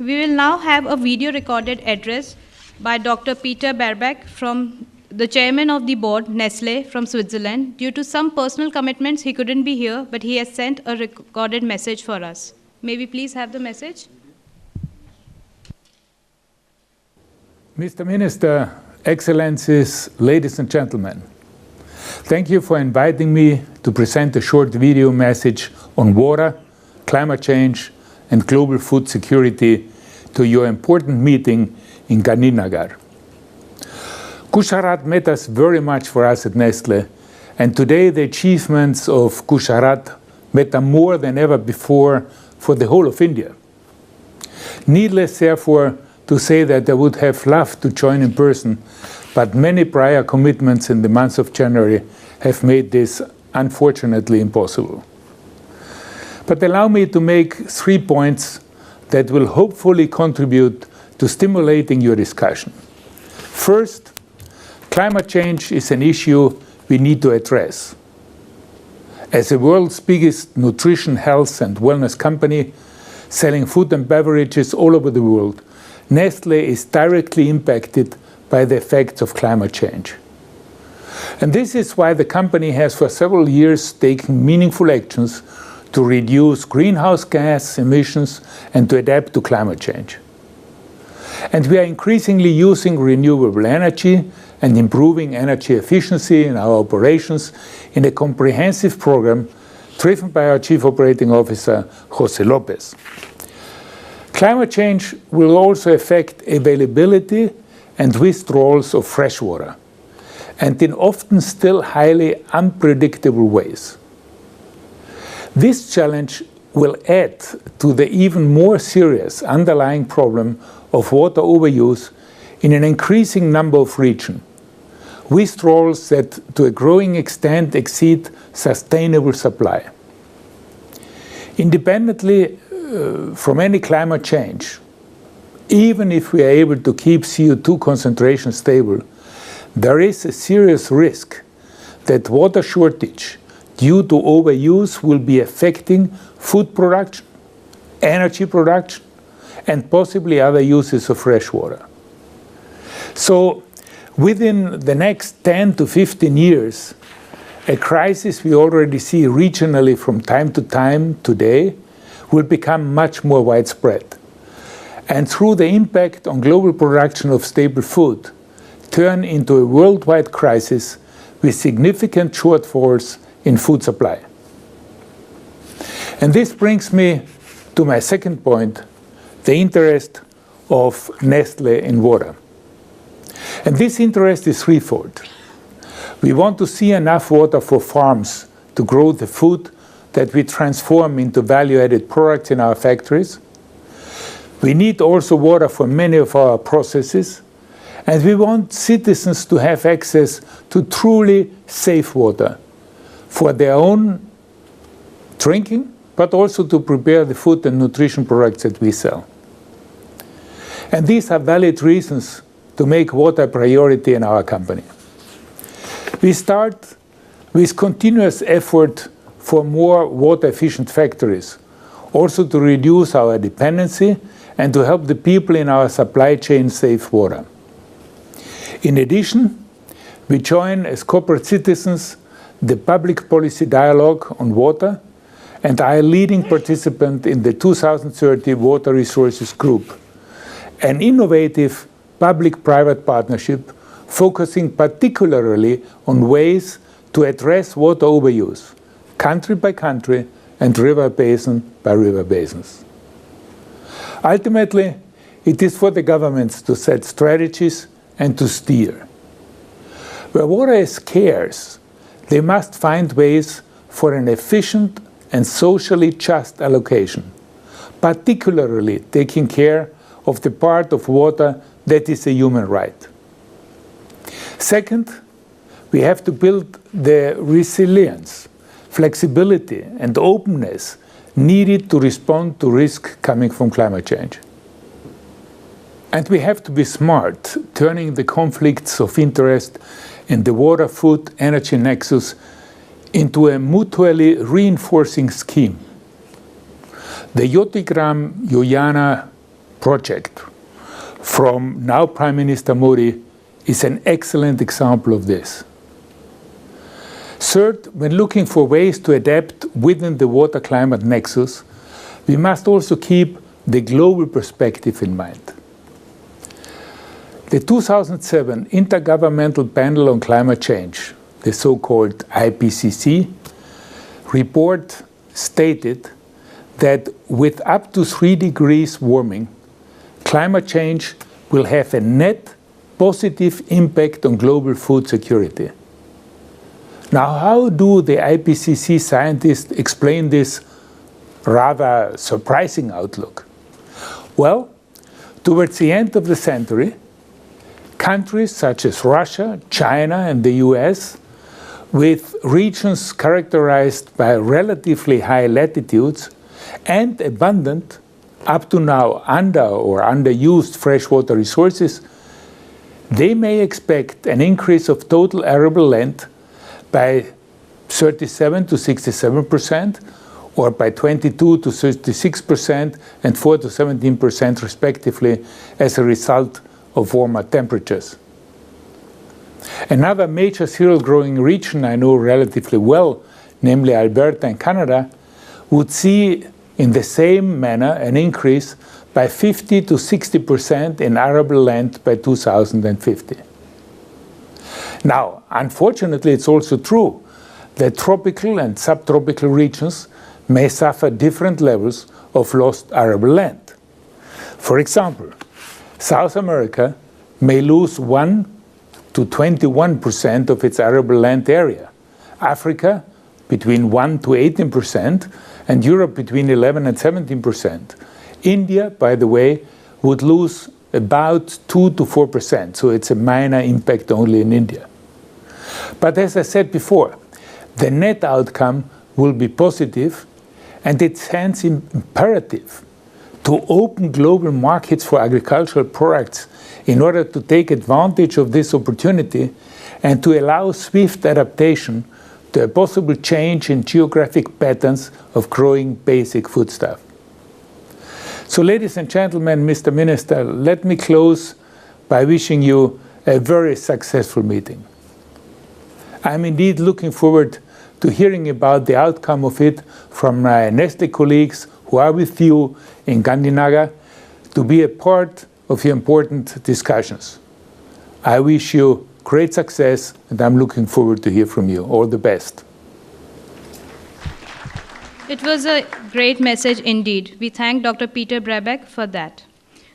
We will now have a video recorded address by Dr. Peter Berbeck, the chairman of the board, Nestle, from Switzerland. Due to some personal commitments, he couldn't be here, but he has sent a recorded message for us. May we please have the message? Mr. Minister, Excellencies, ladies and gentlemen, thank you for inviting me to present a short video message on water, climate change, and global food security to your important meeting in Gandhinagar. Gujarat matters very much for us at Nestle, and today the achievements of Gujarat matter more than ever before for the whole of India. Needless, therefore, to say that I would have loved to join in person, but many prior commitments in the month of January have made this unfortunately impossible. But allow me to make 3 points that will hopefully contribute to stimulating your discussion. First, climate change is an issue we need to address. As the world's biggest nutrition, health and wellness company, selling food and beverages all over the world, Nestle is directly impacted by the effects of climate change. And this is why the company has for several years taken meaningful actions to reduce greenhouse gas emissions and to adapt to climate change. And we are increasingly using renewable energy and improving energy efficiency in our operations in a comprehensive program driven by our Chief Operating Officer, José López. Climate change will also affect availability and withdrawals of fresh water, and in often still highly unpredictable ways. This challenge will add to the even more serious underlying problem of water overuse in an increasing number of regions, withdrawals that to a growing extent exceed sustainable supply. Independently from any climate change, even if we are able to keep CO2 concentration stable, there is a serious risk that water shortage due to overuse will be affecting food production, energy production, and possibly other uses of fresh water. So, within the next 10 to 15 years, a crisis we already see regionally from time to time today will become much more widespread. And through the impact on global production of staple food, turn into a worldwide crisis with significant shortfalls in food supply. And this brings me to my second point, the interest of Nestle in water. And this interest is threefold. We want to see enough water for farms to grow the food that we transform into value-added products in our factories. We need also water for many of our processes, and we want citizens to have access to truly safe water for their own drinking, but also to prepare the food and nutrition products that we sell. And these are valid reasons to make water a priority in our company. We start with continuous effort for more water-efficient factories, also to reduce our dependency and to help the people in our supply chain save water. In addition, we join as corporate citizens the public policy dialogue on water and are a leading participant in the 2030 Water Resources Group, an innovative public-private partnership focusing particularly on ways to address water overuse, country by country and river basin by river basins. Ultimately, it is for the governments to set strategies and to steer. Where water is scarce, they must find ways for an efficient and socially just allocation, particularly taking care of the part of water that is a human right. Second, we have to build the resilience, flexibility and openness needed to respond to risk coming from climate change. And we have to be smart, turning the conflicts of interest in the water, food, energy nexus into a mutually reinforcing scheme. The Yotigram Yoyana project from now Prime Minister Modi is an excellent example of this. Third, when looking for ways to adapt within the water-climate nexus, we must also keep the global perspective in mind. The 2007 Intergovernmental Panel on Climate Change, the so-called IPCC, report stated that with up to 3 degrees warming, climate change will have a net positive impact on global food security. Now, how do the IPCC scientists explain this rather surprising outlook? Well, towards the end of the century, countries such as Russia, China, and the US, with regions characterized by relatively high latitudes and abundant, up to now under or underused freshwater resources, they may expect an increase of total arable land by 37 to 67%, or by 22 to 36% and 4 to 17% respectively as a result of warmer temperatures. Another major cereal growing region I know relatively well, namely Alberta in Canada, would see in the same manner an increase by 50 to 60% in arable land by 2050. Now, unfortunately, it's also true that tropical and subtropical regions may suffer different levels of lost arable land. For example, South America may lose 1 to 21% of its arable land area, Africa between 1 to 18%, and Europe between 11 and 17%. India, by the way, would lose about 2 to 4%, so it's a minor impact only in India. But as I said before, the net outcome will be positive, and it's hence imperative to open global markets for agricultural products in order to take advantage of this opportunity and to allow swift adaptation to a possible change in geographic patterns of growing basic foodstuff. So, ladies and gentlemen, Mr. Minister, let me close by wishing you a very successful meeting. I'm indeed looking forward to hearing about the outcome of it from my Nestle colleagues who are with you in Gandhinagar to be a part of your important discussions. I wish you great success, and I'm looking forward to hear from you. All the best. It was a great message indeed. We thank Dr. Peter Brabeck for that.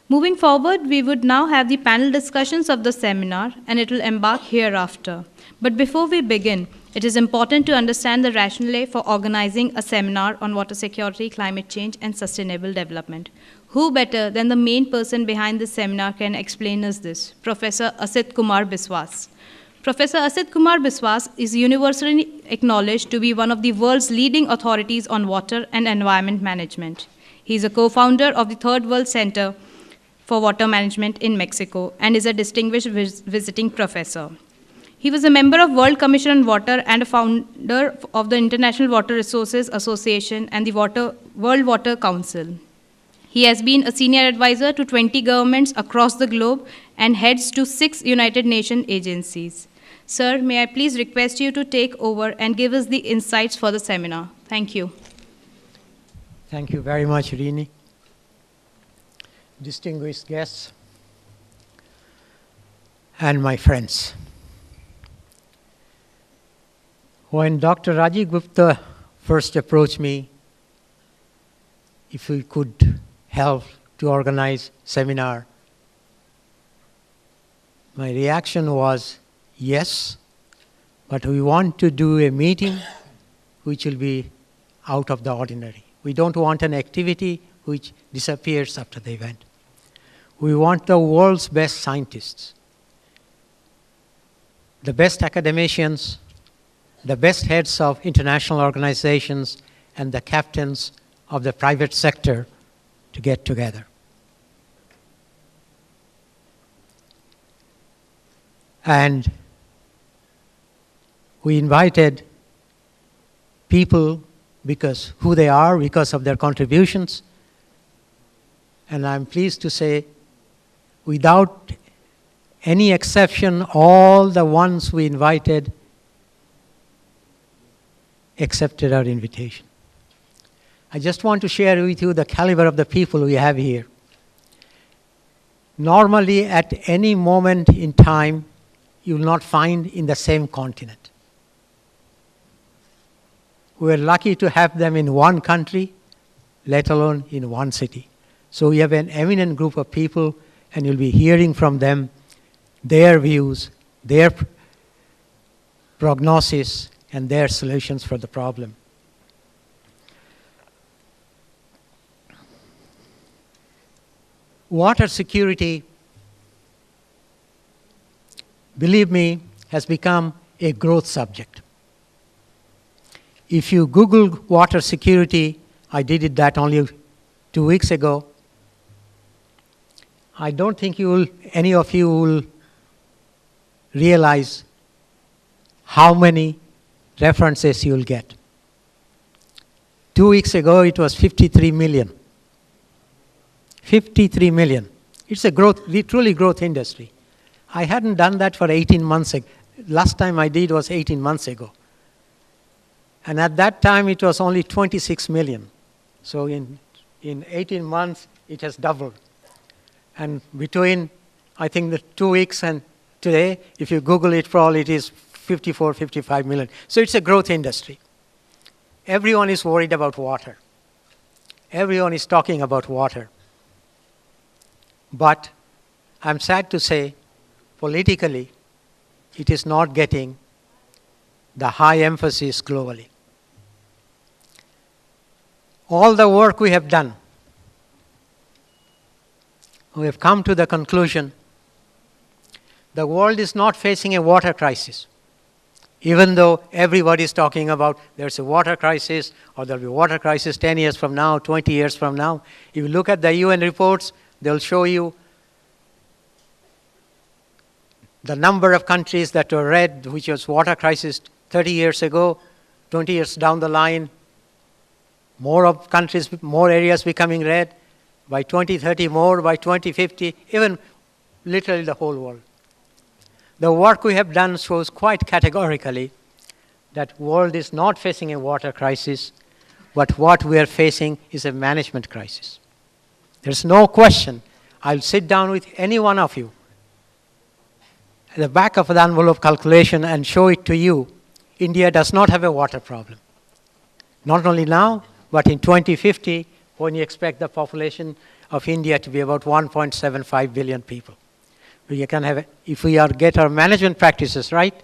Moving forward, we would now have the panel discussions of the seminar, and it will embark hereafter. But before we begin, it is important to understand the rationale for organizing a seminar on water security, climate change, and sustainable development. Who better than the main person behind this seminar can explain us this? Professor Asit Kumar Biswas. Professor Asit Kumar Biswas is universally acknowledged to be one of the world's leading authorities on water and environment management. He is a co-founder of the Third World Center for Water Management in Mexico and is a distinguished visiting professor. He was a member of World Commission on Water and a founder of the International Water Resources Association and the World Water Council. He has been a senior advisor to 20 governments across the globe and heads to 6 United Nations agencies. Sir, may I please request you to take over and give us the insights for the seminar. Thank you. Thank you very much, Rini. Distinguished guests and my friends. When Dr. Rajiv Gupta first approached me, if we could help to organize seminar, my reaction was yes, but we want to do a meeting which will be out of the ordinary. We don't want an activity which disappears after the event. We want the world's best scientists, the best academicians, the best heads of international organizations, and the captains of the private sector to get together. And we invited people because who they are, because of their contributions, And I'm pleased to say, without any exception, all the ones we invited accepted our invitation. I just want to share with you the caliber of the people we have here. Normally, at any moment in time, you will not find in the same continent. We're lucky to have them in one country, let alone in one city. So we have an eminent group of people, and you'll be hearing from them their views, their prognosis, and their solutions for the problem. Water security, believe me, has become a growth subject. If you Google water security, I did that only 2 weeks ago, I don't think any of you will realize how many references you'll get. 2 weeks ago, it was 53 million. 53 million. It's a truly growth industry. I hadn't done that for 18 months ago. Last time I did was 18 months ago. And at that time, it was only 26 million. So in 18 months, it has doubled. And between, I think, the 2 weeks and today, if you Google it, probably it is 54, 55 million. So it's a growth industry. Everyone is worried about water. Everyone is talking about water. But I'm sad to say, politically, it is not getting the high emphasis globally. All the work we have done, we have come to the conclusion the world is not facing a water crisis. Even though everybody is talking about there's a water crisis, or there'll be a water crisis 10 years from now, 20 years from now. If you look at the UN reports, they'll show you the number of countries that were red, which was water crisis 30 years ago, 20 years down the line, more of countries, more areas becoming red, by 2030 more, by 2050, even literally the whole world. The work we have done shows quite categorically that world is not facing a water crisis, but what we are facing is a management crisis. There's no question. I'll sit down with any one of you at the back of the envelope calculation and show it to you. India does not have a water problem. Not only now, but in 2050, when you expect the population of India to be about 1.75 billion people. We can have, if we get our management practices right,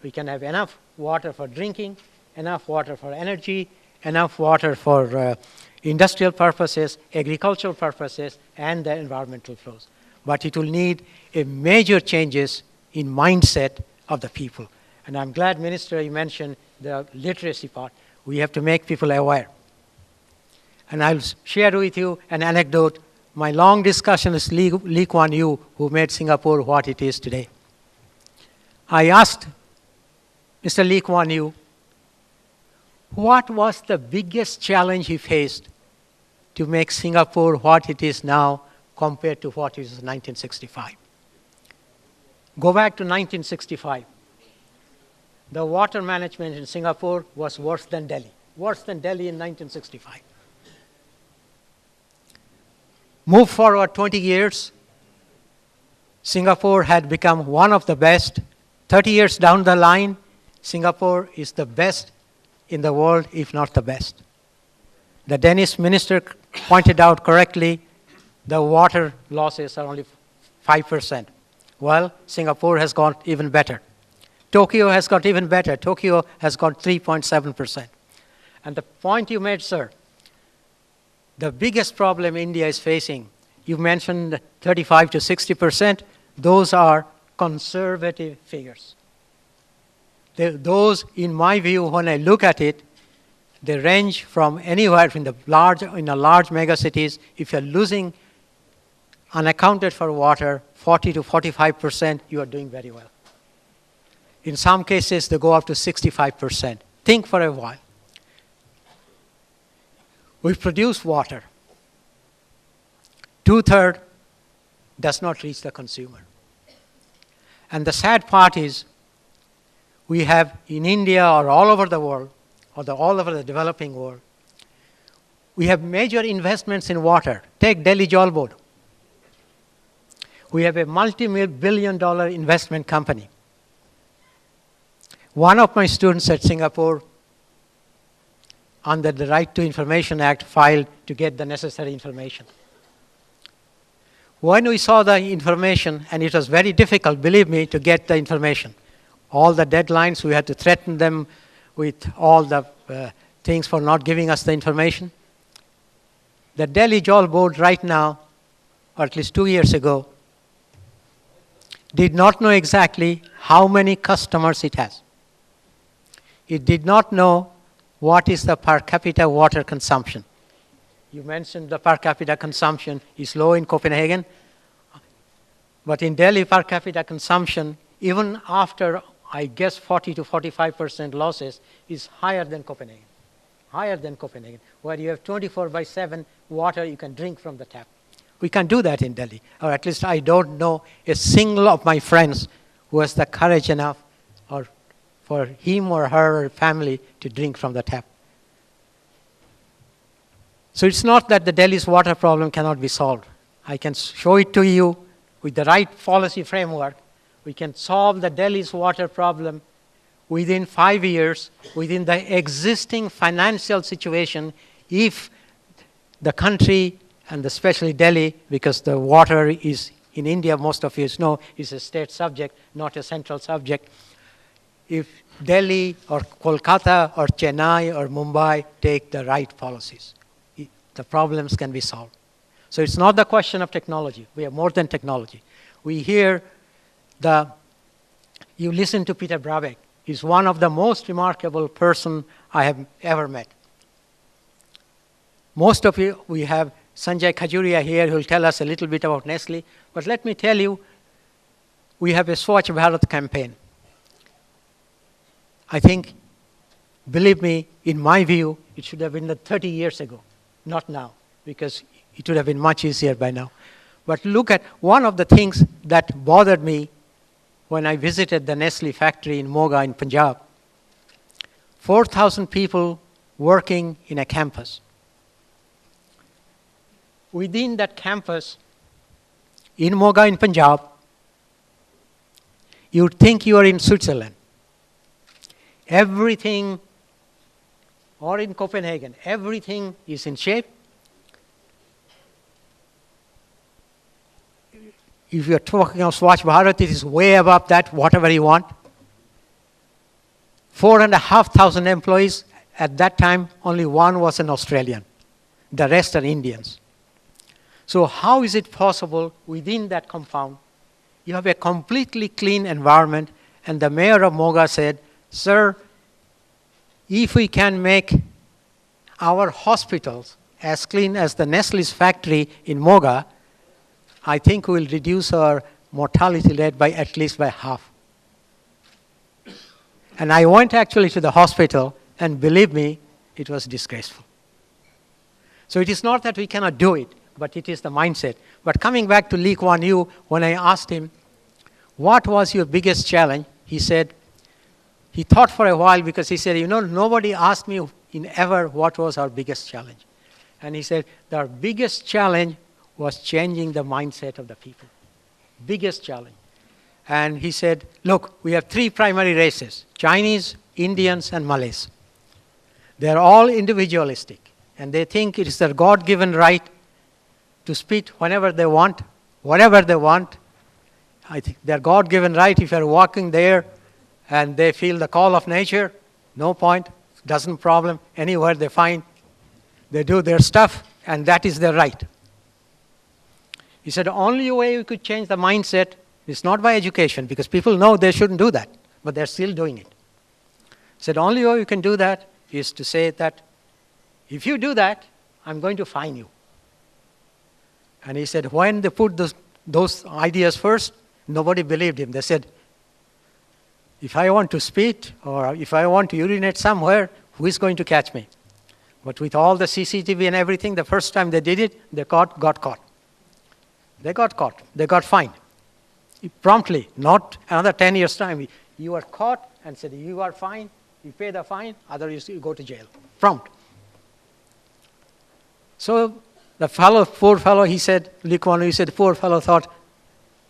we can have enough water for drinking, enough water for energy, enough water for industrial purposes, agricultural purposes, and the environmental flows. But it will need a major changes in mindset of the people. And I'm glad, Minister, you mentioned the literacy part. We have to make people aware. And I'll share with you an anecdote. My long discussion with Lee Kuan Yew, who made Singapore what it is today. I asked Mr. Lee Kuan Yew, what was the biggest challenge he faced to make Singapore what it is now compared to what it was in 1965? Go back to 1965. The water management in Singapore was worse than Delhi. Worse than Delhi in 1965. Move forward 20 years, Singapore had become one of the best. 30 years down the line, Singapore is the best in the world, if not the best. The Danish minister pointed out correctly, the water losses are only 5%. Well, Singapore has got even better. Tokyo has got even better. Tokyo has got 3.7%. And the point you made, sir, the biggest problem India is facing, you mentioned 35 to 60%, those are conservative figures. Those, in my view, when I look at it, they range from anywhere in the large megacities. If you're losing unaccounted for water, 40 to 45%, you are doing very well. In some cases, they go up to 65%. Think for a while. We produce water. 2/3 does not reach the consumer. And the sad part is, we have in India or all over the world, or all over the developing world, we have major investments in water. Take Delhi Jal Board. We have a multi-billion-dollar investment company. One of my students at Singapore, under the Right to Information Act, filed to get the necessary information. When we saw the information, and it was very difficult, believe me, to get the information. All the deadlines, we had to threaten them with all the things for not giving us the information. The Delhi Jal Board right now, or at least 2 years ago, did not know exactly how many customers it has. It did not know what is the per capita water consumption. You mentioned the per capita consumption is low in Copenhagen, but in Delhi, per capita consumption, even after, I guess, 40 to 45% losses, is higher than Copenhagen. Higher than Copenhagen, where you have 24/7 water you can drink from the tap. We can't do that in Delhi, or at least I don't know a single of my friends who has the courage enough, or for him or her family, to drink from the tap. So it's not that the Delhi's water problem cannot be solved. I can show it to you with the right policy framework. We can solve the Delhi's water problem within 5 years, within the existing financial situation, if the country, and especially Delhi, because the water is in India, most of you know, is a state subject, not a central subject. If Delhi or Kolkata or Chennai or Mumbai take the right policies, the problems can be solved. So it's not the question of technology. We have more than technology. We hear you listen to Peter Brabeck. He's one of the most remarkable person I have ever met. Most of you, we have Sanjay Khajuria here who will tell us a little bit about Nestle. But let me tell you, we have a Swachh Bharat campaign. I think, believe me, in my view, it should have been 30 years ago, not now, because it would have been much easier by now. But look at one of the things that bothered me when I visited the Nestle factory in Moga in Punjab. 4,000 people working in a campus. Within that campus, in Moga in Punjab, you'd think you are in Switzerland. Everything, or in Copenhagen, everything is in shape. If you're talking of Swachh Bharat, it is way above that, whatever you want. 4,500 employees. At that time, only one was an Australian. The rest are Indians. So how is it possible within that compound, you have a completely clean environment, and the mayor of Moga said, "Sir, if we can make our hospitals as clean as the Nestle's factory in Moga, I think we will reduce our mortality rate by at least by half." And I went actually to the hospital, and believe me, it was disgraceful. So it is not that we cannot do it, but it is the mindset. But coming back to Lee Kuan Yew, when I asked him, what was your biggest challenge? He said, he thought for a while, because he said, nobody asked me in ever what was our biggest challenge. And he said, our biggest challenge was changing the mindset of the people. Biggest challenge. And he said, look, we have 3 primary races, Chinese, Indians, and Malays. They're all individualistic, and they think it is their God-given right to spit whenever they want, whatever they want. I think their God-given right, if you're walking there and they feel the call of nature, no point, doesn't problem, anywhere they find, they do their stuff, and that is their right. He said, the only way we could change the mindset is not by education, because people know they shouldn't do that, but they're still doing it. He said, the only way we can do that is to say that, if you do that, I'm going to fine you. And he said, when they put those ideas first, nobody believed him. They said, if I want to spit, or if I want to urinate somewhere, who is going to catch me? But with all the CCTV and everything, the first time they did it, they got caught. They got caught. They got fined. Promptly, not another 10 years' time. You are caught and said, you are fined, you pay the fine, otherwise you go to jail. Prompt. So the fellow, poor fellow, he said, Lee Kuan Yew, he said, the poor fellow thought,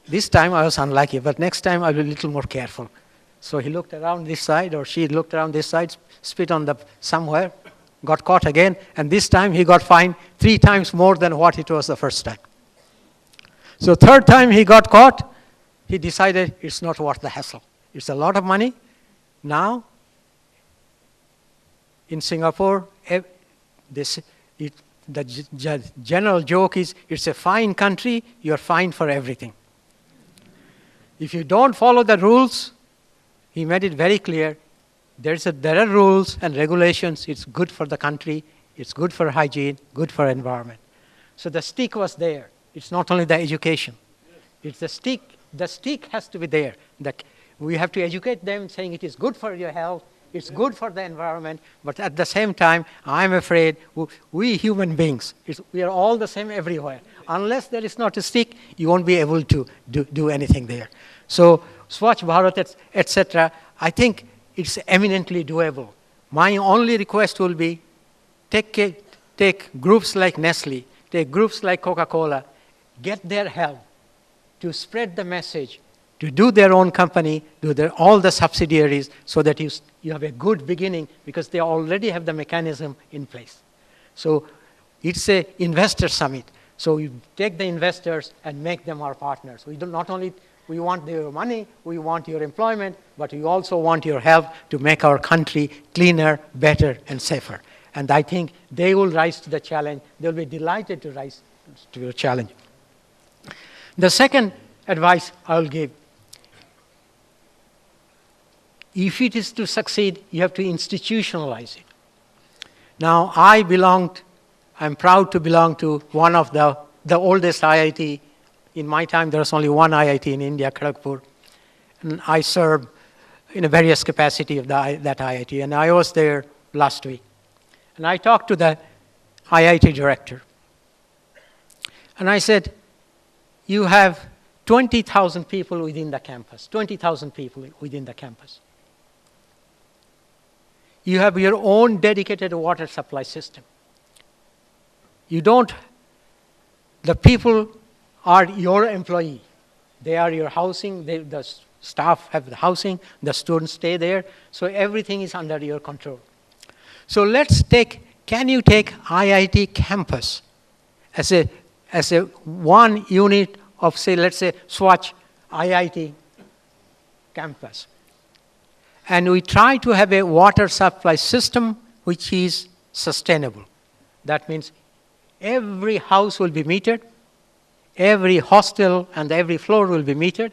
this time I was unlucky, but next time I'll be a little more careful. So he looked around this side, or she looked around this side, spit on the somewhere, got caught again, and this time he got fined 3 times more than what it was the first time. So third time he got caught, he decided it's not worth the hassle. It's a lot of money. Now, in Singapore, the general joke is, it's a fine country, you're fined for everything. If you don't follow the rules, he made it very clear, there are rules and regulations, it's good for the country, it's good for hygiene, good for environment. So the stick was there. It's not only the education. It's the stick. The stick has to be there. We have to educate them saying it is good for your health, it's good for the environment, but at the same time, I'm afraid we human beings, we are all the same everywhere. Unless there is not a stick, you won't be able to do anything there. So Swachh Bharat, etc., I think it's eminently doable. My only request will be take groups like Nestle, take groups like Coca-Cola, get their help to spread the message, to do their own company, all the subsidiaries, so that you have a good beginning, because they already have the mechanism in place. So it's an investor summit. So you take the investors and make them our partners. We want their money, we want your employment, but we also want your help to make our country cleaner, better, and safer. And I think they will rise to the challenge. They'll be delighted to rise to the challenge. The second advice I'll give, if it is to succeed, you have to institutionalize it. Now, I'm proud to belong to one of the oldest IIT. In my time, there was only one IIT in India, Kharagpur. And I served in a various capacity of that IIT. And I was there last week. And I talked to the IIT director. And I said, you have 20,000 people within the campus, 20,000 people within the campus. You have your own dedicated water supply system. The people are your employee. They are your housing, the staff have the housing, the students stay there, so everything is under your control. So can you take IIT campus as a one unit of, say, let's say, Swachh IIT campus. And we try to have a water supply system which is sustainable. That means every house will be metered, every hostel and every floor will be metered.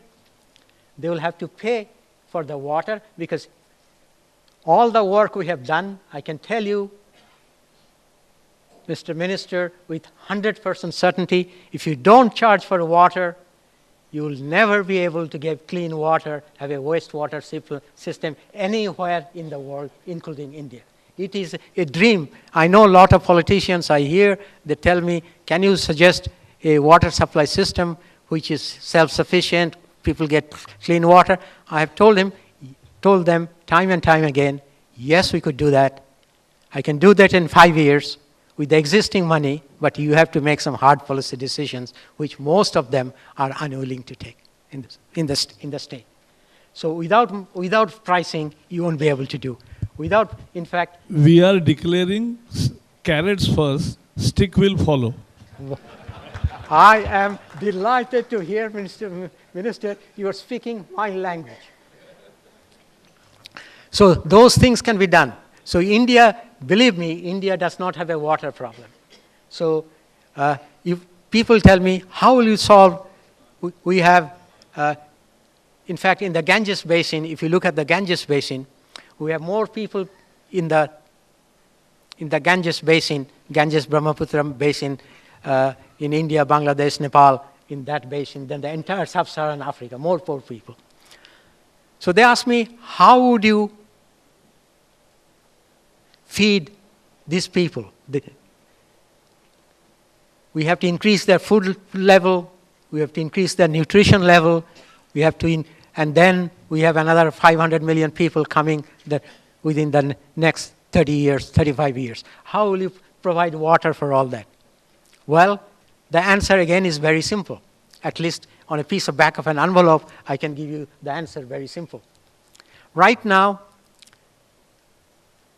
They will have to pay for the water, because all the work we have done, I can tell you, Mr. Minister, with 100% certainty, if you don't charge for water, you will never be able to get clean water, have a wastewater system anywhere in the world, including India. It is a dream. I know a lot of politicians I hear, they tell me, can you suggest a water supply system which is self-sufficient, people get clean water? I have told them time and time again, yes, we could do that. I can do that in 5 years with the existing money, but you have to make some hard policy decisions, which most of them are unwilling to take in the state. So without pricing, you won't be able to do. In fact, we are declaring carrots first, stick will follow. I am delighted to hear, Minister, you are speaking my language. So those things can be done. So India, believe me, India does not have a water problem. So if people tell me, how will you solve, we have, in fact, in the Ganges Basin, if you look at the Ganges Basin, we have more people in the Ganges Basin, Ganges-Brahmaputra Basin, in India, Bangladesh, Nepal, in that basin, than the entire sub-Saharan Africa, more poor people. So they ask me, how would you feed these people? We have to increase their food level, we have to increase the nutrition level, we have to, and then we have another 500 million people coming within the next 30 years, 35 years. How will you provide water for all that? Well, the answer again is very simple. At least on a piece of back of an envelope, I can give you the answer very simple. Right now,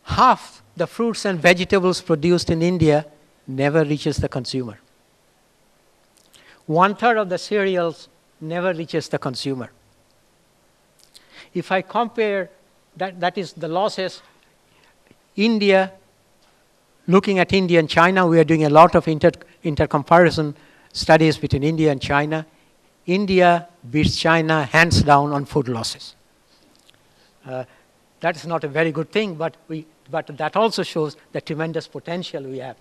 half the fruits and vegetables produced in India never reaches the consumer. 1/3 of the cereals never reaches the consumer. If I compare, that is the losses, India, looking at India and China, we are doing a lot of inter-comparison studies between India and China. India beats China hands down on food losses. That's not a very good thing, but that also shows the tremendous potential we have.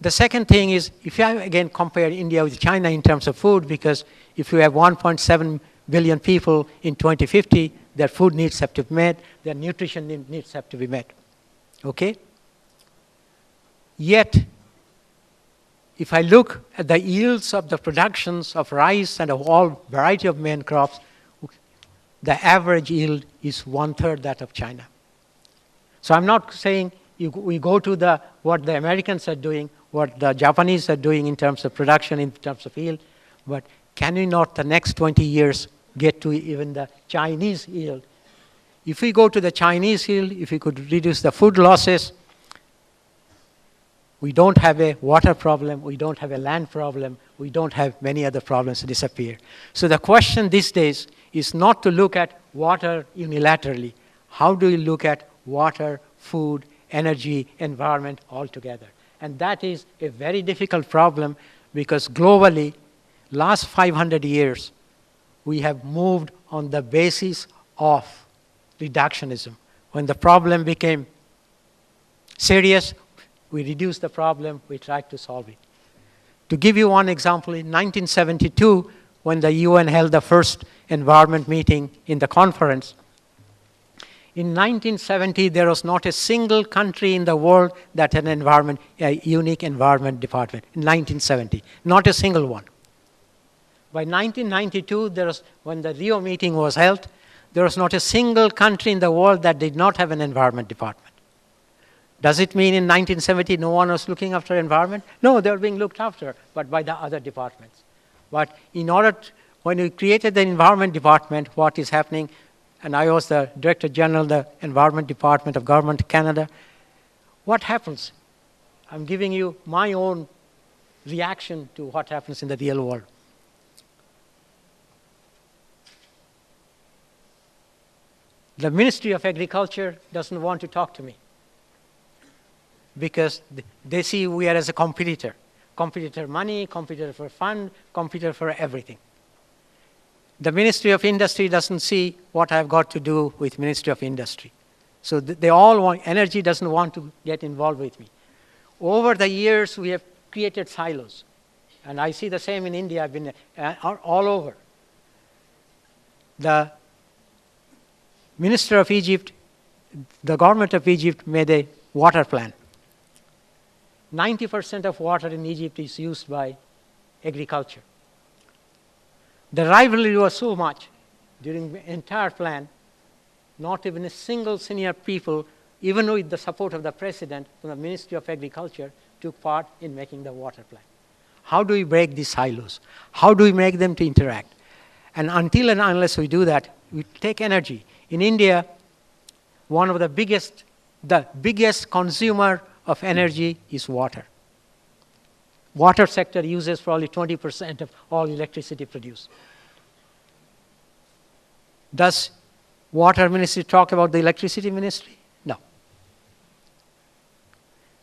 The second thing is, if you again compare India with China in terms of food, because if you have 1.7 billion people in 2050, their food needs have to be met, their nutrition needs have to be met. Okay? Yet, if I look at the yields of the productions of rice and of all variety of main crops, the average yield is 1/3 that of China. So I'm not saying we go to what the Americans are doing, what the Japanese are doing in terms of production, in terms of yield, but can we not the next 20 years get to even the Chinese yield? If we go to the Chinese yield, if we could reduce the food losses, we don't have a water problem, we don't have a land problem, we don't have many other problems disappear. So the question these days is not to look at water unilaterally. How do we look at water, food, energy, environment all together? And that is a very difficult problem because globally, last 500 years, we have moved on the basis of reductionism. When the problem became serious, we reduced the problem, we tried to solve it. To give you one example, in 1972, when the UN held the first environment meeting in the conference, in 1970, there was not a single country in the world that had a unique environment department. In 1970, not a single one. By 1992, when the Rio meeting was held, there was not a single country in the world that did not have an environment department. Does it mean in 1970 no one was looking after environment? No, they were being looked after, but by the other departments. But when we created the environment department, what is happening, and I was the Director General of the Environment Department of Government of Canada, what happens? I'm giving you my own reaction to what happens in the real world. The Ministry of Agriculture doesn't want to talk to me because they see we are as a competitor. Competitor money, competitor for fund, competitor for everything. The Ministry of Industry doesn't see what I've got to do with Ministry of Industry. So they all want, energy doesn't want to get involved with me. Over the years, we have created silos. And I see the same in India. I've been all over. The Minister of Egypt, the government of Egypt made a water plan. 90% of water in Egypt is used by agriculture. The rivalry was so much during the entire plan, not even a single senior people, even with the support of the president from the Ministry of Agriculture, took part in making the water plan. How do we break these silos? How do we make them to interact? And until and unless we do that, we take energy. In India, one of the biggest consumer of energy is water. Water sector uses probably 20% of all electricity produced. Does water ministry talk about the electricity ministry? No.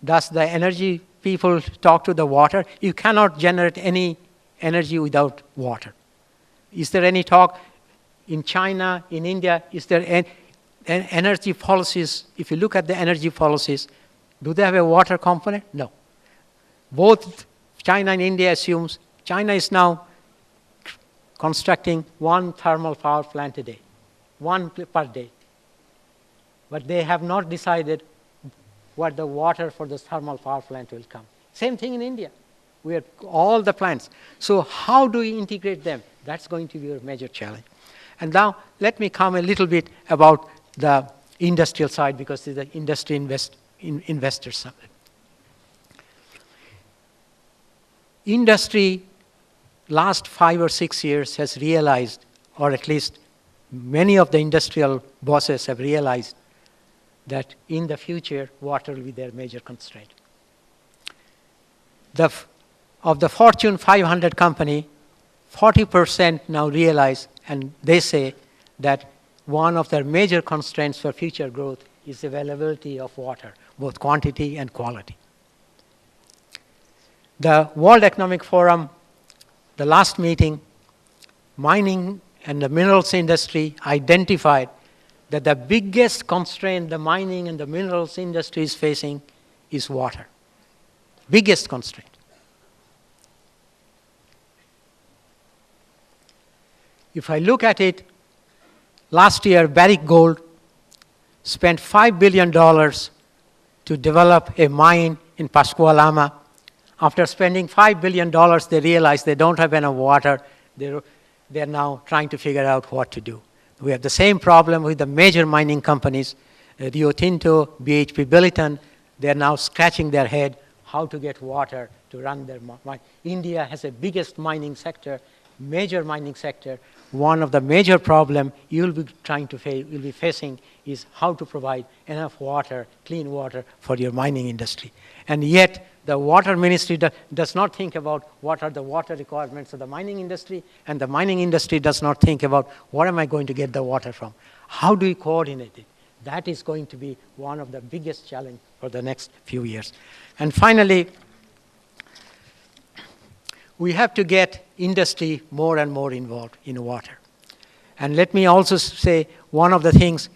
Does the energy people talk to the water? You cannot generate any energy without water. Is there any talk in China, in India? Is there any energy policies? If you look at the energy policies, do they have a water component? No. Both China and India assumes China is now constructing one thermal power plant a day, one per day. But they have not decided what the water for this thermal power plant will come. Same thing in India. all the plants. So how do we integrate them? That's going to be a major challenge. And now let me comment a little bit about the industrial side, because it's the industry investor side. Industry, last 5 or 6 years has realized, or at least many of the industrial bosses have realized, that in the future, water will be their major constraint. Of the Fortune 500 company, 40% now realize, and they say that one of their major constraints for future growth is availability of water, both quantity and quality. The World Economic Forum, the last meeting, mining and the minerals industry identified that the biggest constraint the mining and the minerals industry is facing is water. Biggest constraint. If I look at it, last year Barrick Gold spent $5 billion to develop a mine in Pascualama. After spending $5 billion, they realized they don't have enough water. They're now trying to figure out what to do. We have the same problem with the major mining companies, Rio Tinto, BHP Billiton. They're now scratching their head how to get water to run their mine. India has the biggest mining sector, major mining sector. One of the major problems you'll be facing is how to provide enough water, clean water for your mining industry. And yet, the water ministry does not think about what are the water requirements of the mining industry, and the mining industry does not think about where am I going to get the water from. How do we coordinate it? That is going to be one of the biggest challenges for the next few years. And finally, we have to get industry more and more involved in water. And let me also say one of the things,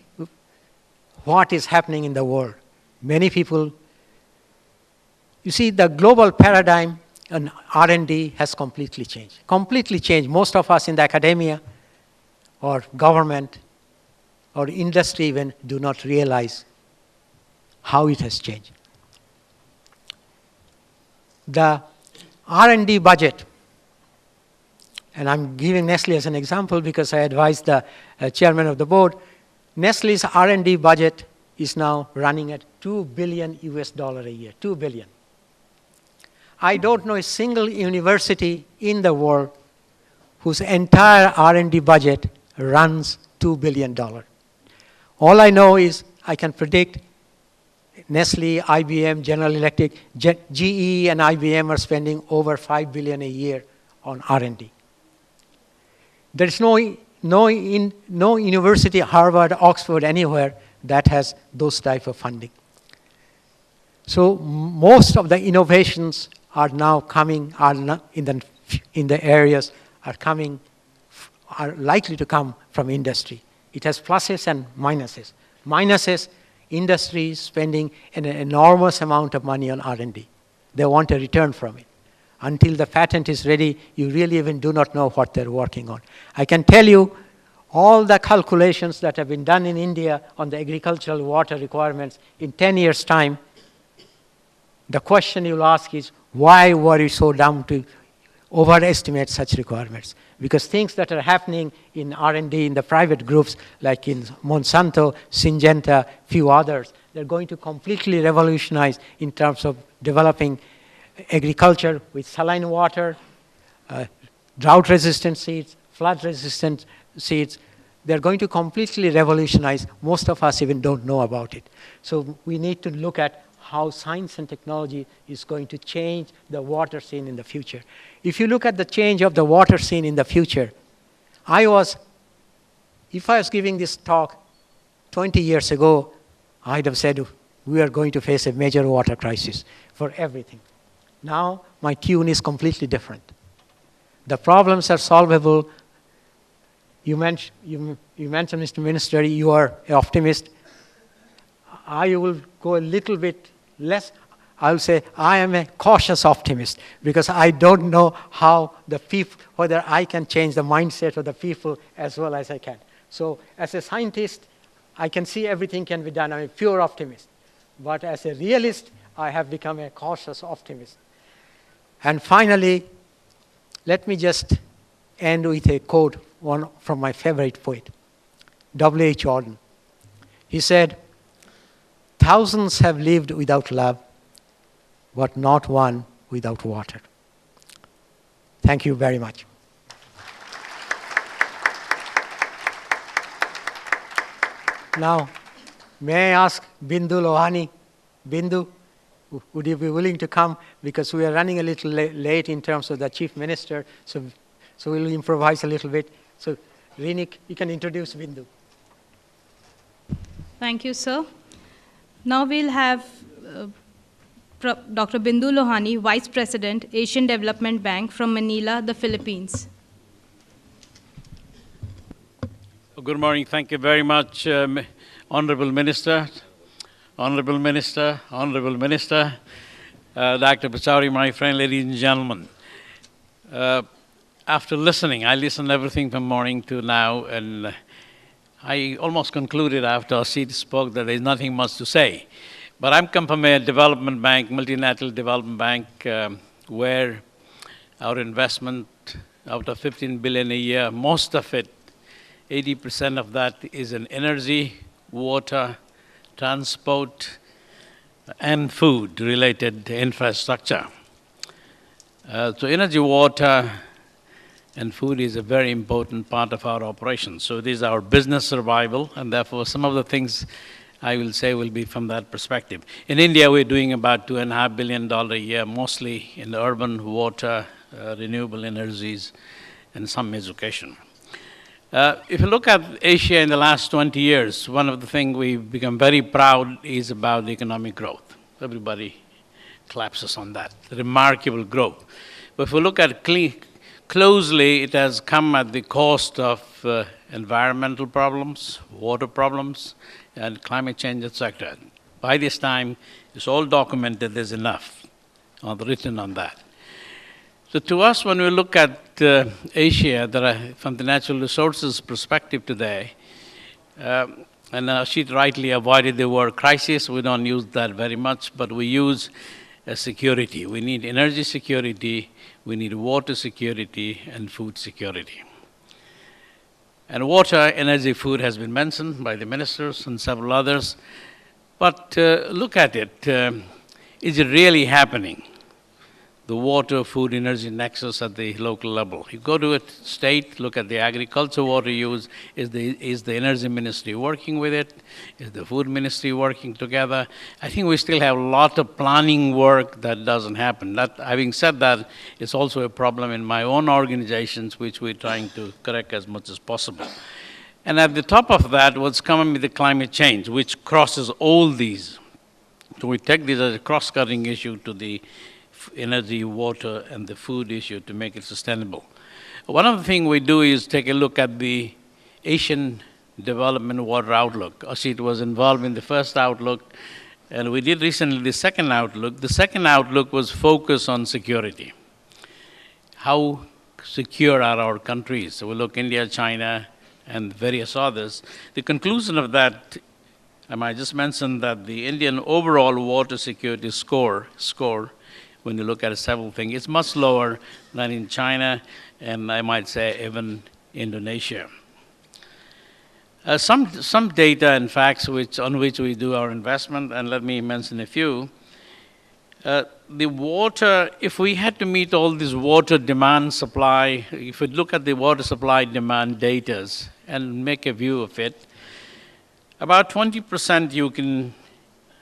what is happening in the world. Many people, you see, the global paradigm and R&D has completely changed. Completely changed. Most of us in the academia or government or industry even do not realize how it has changed. The R&D budget, and I'm giving Nestle as an example because I advised the chairman of the board. Nestle's R&D budget is now running at $2 billion a year, $2 billion. I don't know a single university in the world whose entire R&D budget runs $2 billion. All I know is I can predict Nestle, IBM, General Electric, GE and IBM are spending over $5 billion a year on R&D. There's no university, Harvard, Oxford, anywhere that has those type of funding. So most of the innovations are now coming, in the areas, are likely to come from industry. It has pluses and minuses. Minuses, industry is spending an enormous amount of money on R&D. They want a return from it. Until the patent is ready, you really even do not know what they're working on. I can tell you all the calculations that have been done in India on the agricultural water requirements in 10 years' time. The question you'll ask is, why were you so dumb to overestimate such requirements? Because things that are happening in R&D in the private groups, like in Monsanto, Syngenta, few others, they're going to completely revolutionize in terms of developing agriculture with saline water, drought-resistant seeds, flood-resistant seeds. They're going to completely revolutionize. Most of us even don't know about it. So we need to look at how science and technology is going to change the water scene in the future. If you look at the change of the water scene in the future, if I was giving this talk 20 years ago, I'd have said we are going to face a major water crisis for everything. Now, my tune is completely different. The problems are solvable. You mentioned, Mr. Minister, you are an optimist. I will go a little bit less. I will say I am a cautious optimist because I don't know how the people, whether I can change the mindset of the people as well as I can. So as a scientist, I can see everything can be done. I'm a pure optimist. But as a realist, I have become a cautious optimist. And finally, let me just end with a quote, one from my favorite poet, W.H. Auden. He said, "Thousands have lived without love, but not one without water." Thank you very much. Now, may I ask Bindu Lohani, Bindu, would you be willing to come? Because we are running a little late in terms of the Chief Minister, so we'll improvise a little bit. So, Rinik, you can introduce Bindu. Thank you, sir. Now we'll have Dr. Bindu Lohani, Vice President, Asian Development Bank from Manila, the Philippines. Good morning. Thank you very much, Honorable Minister, Honorable Minister, Honorable Minister, Dr. Pachauri, my friend, ladies and gentlemen. After listening, I listened everything from morning to now, and I almost concluded after Asit spoke that there's nothing much to say. But I'm come from a development bank, multinational development bank, where our investment out of 15 billion a year, most of it, 80% of that is in energy, water, transport, and food-related infrastructure. So energy, water, and food is a very important part of our operations. So it is our business survival, and therefore some of the things I will say will be from that perspective. In India, we're doing about $2.5 billion a year, mostly in urban water, renewable energies, and some education. If you look at Asia in the last 20 years, one of the things we've become very proud is about the economic growth. Everybody claps us on that, remarkable growth. But if we look at closely, it has come at the cost of environmental problems, water problems, and climate change, etc. By this time, it's all documented, there's enough written on that. So to us, when we look at Asia, from the natural resources perspective today, and Ashit rightly avoided the word crisis, we don't use that very much, but we use security. We need energy security, we need water security, and food security. And water, energy, food has been mentioned by the ministers and several others, but look at it. Is it really happening? The water, food, energy nexus at the local level. You go to a state, look at the agriculture water use. Is the energy ministry working with it? Is the food ministry working together? I think we still have a lot of planning work that doesn't happen. Having said that, it's also a problem in my own organizations, which we're trying to correct as much as possible. And at the top of that, what's coming with the climate change, which crosses all these. So we take this as a cross-cutting issue to the energy, water, and the food issue to make it sustainable. One of the things we do is take a look at the Asian Development Water Outlook. Asit was involved in the first outlook, and we did recently the second outlook. The second outlook was focused on security. How secure are our countries? So we look India, China, and various others. The conclusion of that, I might just mention that the Indian overall water security score, when you look at several things, it's much lower than in China, and I might say even Indonesia. Some data and facts on which we do our investment, and let me mention a few. The water, if we had to meet all this water demand supply, if we look at the water supply demand data and make a view of it, about 20%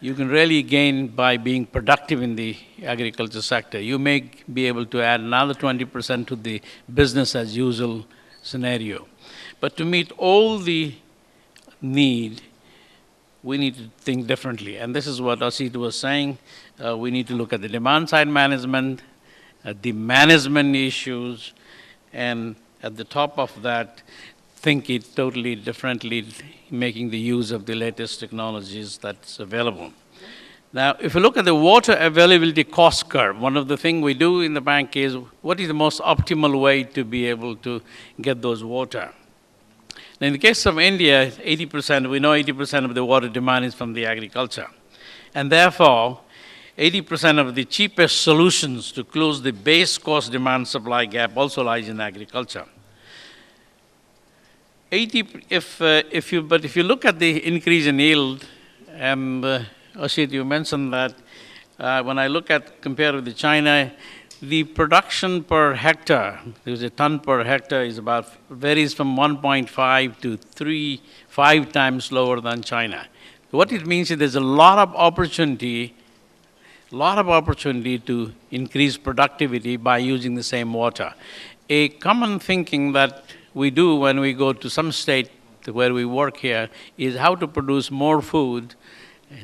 you can really gain by being productive in the agriculture sector. You may be able to add another 20% to the business as usual scenario. But to meet all the need, we need to think differently. And this is what Asit was saying. We need to look at the demand side management, the management issues, and at the top of that, think it totally differently, making the use of the latest technologies that's available. Now, if you look at the water availability cost curve, one of the things we do in the bank is what is the most optimal way to be able to get those water? Now, in the case of India, 80%, we know 80% of the water demand is from the agriculture. And therefore, 80% of the cheapest solutions to close the base cost demand-supply gap also lies in agriculture. If you look at the increase in yield, and Ashit, you mentioned that when I look at compare with China, the production per hectare, there's a ton per hectare, is about varies from 1.5 to 5 times lower than China. What it means is there's a lot of opportunity to increase productivity by using the same water. A common thinking that we do when we go to some state where we work here is how to produce more food,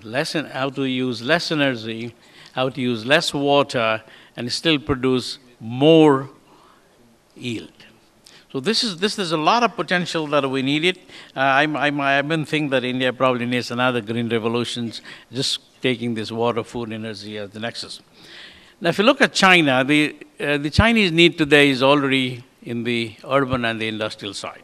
how to use less energy, how to use less water, and still produce more yield. So there's a lot of potential that we need it. I've been thinking that India probably needs another green revolution, just taking this water, food, energy as the nexus. Now, if you look at China, the Chinese need today is already in the urban and the industrial side.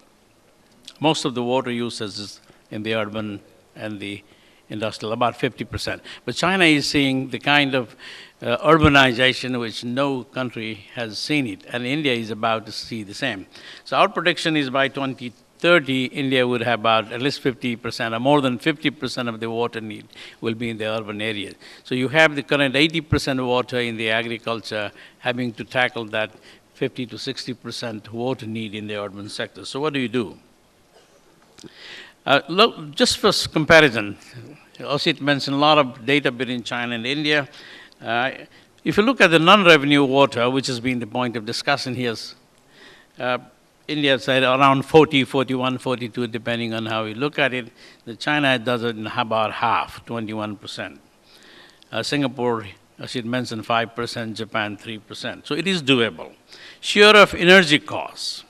Most of the water usage is in the urban and the industrial, about 50%. But China is seeing the kind of urbanization which no country has seen it, and India is about to see the same. So our prediction is by 2030, India would have about at least 50% or more than 50% of the water need will be in the urban areas. So you have the current 80% water in the agriculture having to tackle that 50 to 60% water need in the urban sector. So what do you do? Look, just for comparison, Osit mentioned a lot of data between China and India. If you look at the non-revenue water, which has been the point of discussion here, India said around 40, 41, 42, depending on how you look at it. China does it in about half, 21%. Singapore, as it mentioned, 5%, Japan 3%. So it is doable. Share of energy costs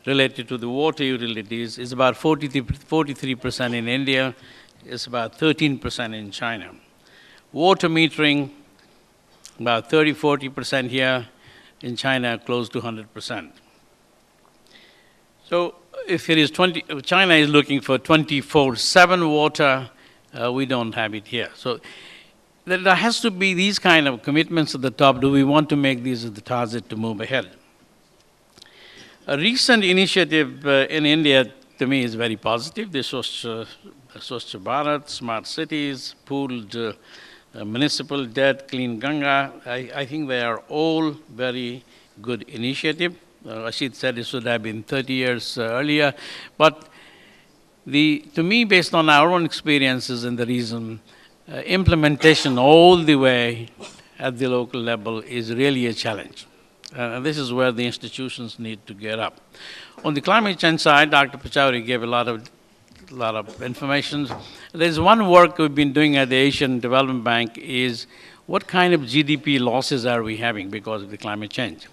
related to the water utilities is about 43% in India, it's about 13% in China. Water metering, about 30-40% here, in China close to 100%. So if it is China is looking for 24/7 water, we don't have it here. So there has to be these kind of commitments at the top. Do we want to make these as the target to move ahead? A recent initiative in India, to me, is very positive. The Swachh Bharat, smart cities, pooled municipal debt, clean Ganga. I think they are all very good initiative. Rashid said it should have been 30 years earlier. But to me, based on our own experiences in the region, implementation all the way at the local level is really a challenge. And this is where the institutions need to get up. On the climate change side, Dr. Pachauri gave a lot of information. There's one work we've been doing at the Asian Development Bank is what kind of GDP losses are we having because of the climate change?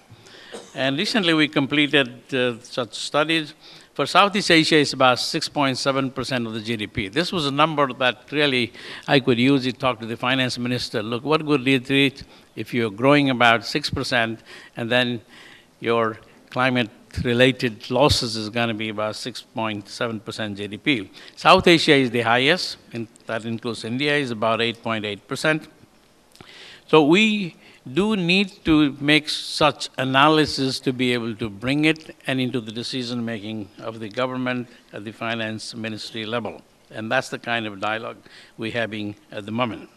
And recently we completed such studies. For Southeast Asia, it's about 6.7% of the GDP. This was a number that really I could use it, talk to the finance minister. Look, what good is it if you're growing about 6% and then your climate-related losses is going to be about 6.7% GDP. South Asia is the highest, and that includes India, is about 8.8%. So we do need to make such analysis to be able to bring it and into the decision-making of the government at the finance ministry level. And that's the kind of dialogue we're having at the moment.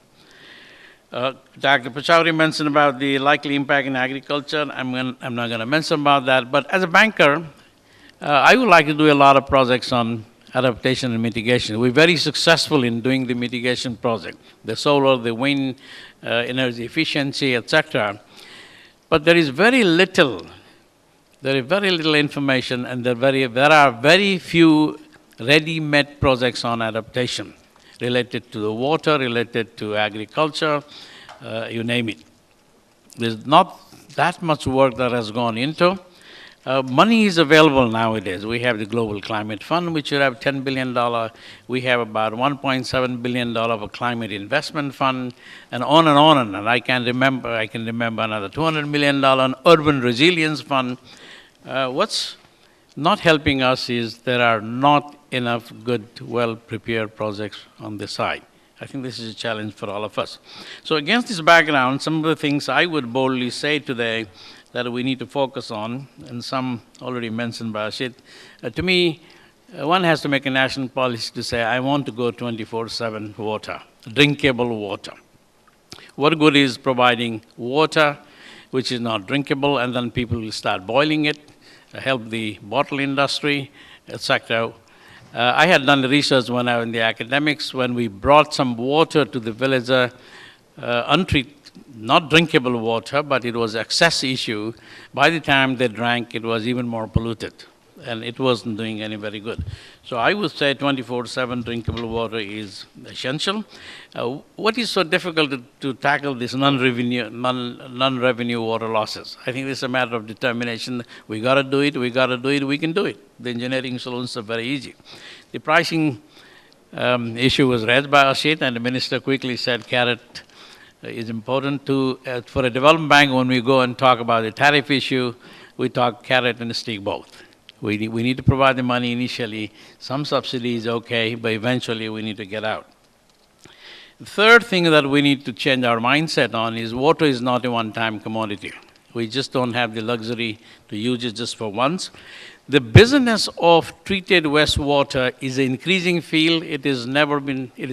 Dr. Pachauri mentioned about the likely impact in agriculture. I'm not going to mention about that. But as a banker, I would like to do a lot of projects on adaptation and mitigation. We're very successful in doing the mitigation project, the solar, the wind, energy efficiency, etc. But there is very little information, and there are very few ready-made projects on adaptation related to the water, related to agriculture, you name it. There's not that much work that has gone into. Money is available nowadays. We have the Global Climate Fund, which should have $10 billion. We have about $1.7 billion of a climate investment fund, and on and on. And I can remember another $200 million urban resilience fund. What's not helping us is there are not enough good, well-prepared projects on this side. I think this is a challenge for all of us. So against this background, some of the things I would boldly say today that we need to focus on, and some already mentioned by Ashit. To me, one has to make a national policy to say, I want to go 24/7 water, drinkable water. What good is providing water which is not drinkable, and then people will start boiling it, help the bottle industry, etc. I had done research when I was in the academics, when we brought some water to the villager, untreated, not drinkable water, but it was access issue. By the time they drank, it was even more polluted, and it wasn't doing any very good. So I would say 24/7 drinkable water is essential. What is so difficult to tackle this non-revenue water losses? I think it's a matter of determination. We got to do it, we can do it. The engineering solutions are very easy. The pricing issue was raised by Ashit, and the minister quickly said carrot is important to, for a development bank, when we go and talk about the tariff issue, we talk carrot and stick both. We need to provide the money initially. Some subsidy is okay, but eventually we need to get out. The third thing that we need to change our mindset on is water is not a one-time commodity. We just don't have the luxury to use it just for once. The business of treated wastewater is an increasing field. It is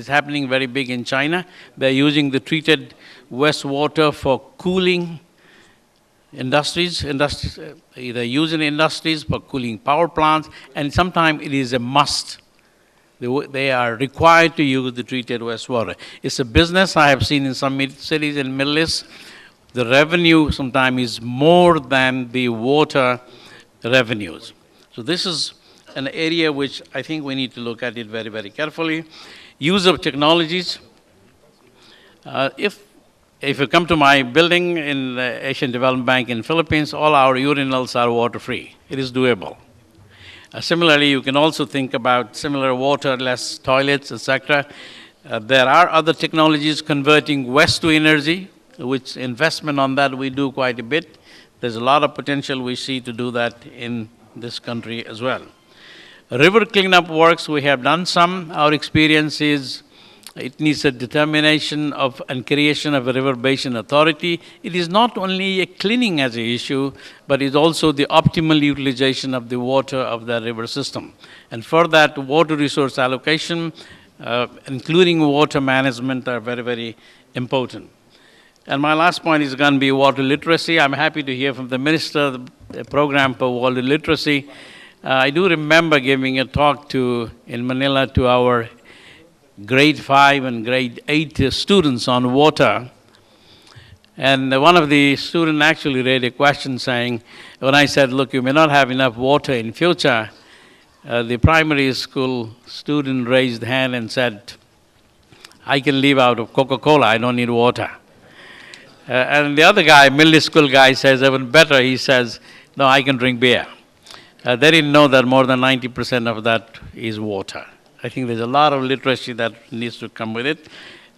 happening very big in China. They're using the treated wastewater for cooling industries, either used in industries for cooling power plants, and sometimes it is a must. They are required to use the treated wastewater. It's a business I have seen in some cities in the Middle East. The revenue sometimes is more than the water revenues. So this is an area which I think we need to look at it very, very carefully. Use of technologies. If you come to my building in the Asian Development Bank in Philippines, all our urinals are water-free. It is doable. Similarly, you can also think about similar waterless toilets, etc. There are other technologies converting waste to energy, which investment on that we do quite a bit. There's a lot of potential we see to do that in this country as well. River cleanup works, we have done some. Our experience is it needs a determination of and creation of a river basin authority. It is not only a cleaning as an issue, but it's also the optimal utilization of the water of the river system. And for that, water resource allocation, including water management, are very, very important. And my last point is going to be water literacy. I'm happy to hear from the minister the program for water literacy. I do remember giving a talk in Manila to our grade 5 and grade 8 students on water. And one of the students actually raised a question saying, when I said, look, you may not have enough water in future, the primary school student raised hand and said, I can live out of Coca-Cola, I don't need water. And the other guy, middle school guy, says even better. He says, no, I can drink beer. They didn't know that more than 90% of that is water. I think there's a lot of literacy that needs to come with it.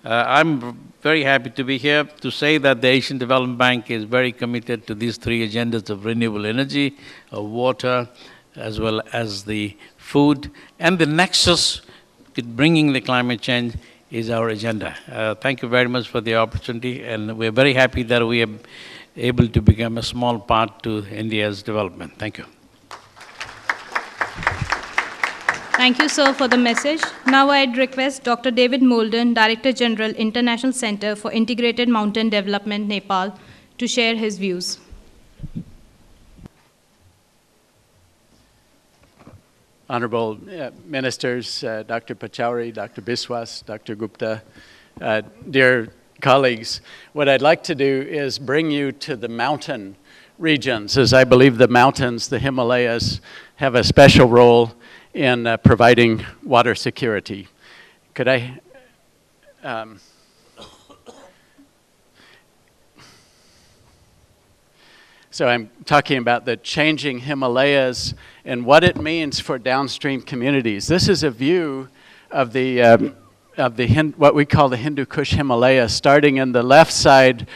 I'm very happy to be here to say that the Asian Development Bank is very committed to these 3 agendas of renewable energy, of water, as well as the food, and the nexus to bringing the climate change is our agenda. Thank you very much for the opportunity, and we're very happy that we are able to become a small part to India's development. Thank you. Thank you, sir, for the message. Now I'd request Dr. David Molden, Director General, International Center for Integrated Mountain Development, Nepal, to share his views. Honorable Ministers, Dr. Pachauri, Dr. Biswas, Dr. Gupta, dear colleagues, what I'd like to do is bring you to the mountain regions, as I believe the mountains, the Himalayas, have a special role in providing water security. Could I? So I'm talking about the changing Himalayas and what it means for downstream communities. This is a view of the what we call the Hindu Kush Himalaya, starting in the left side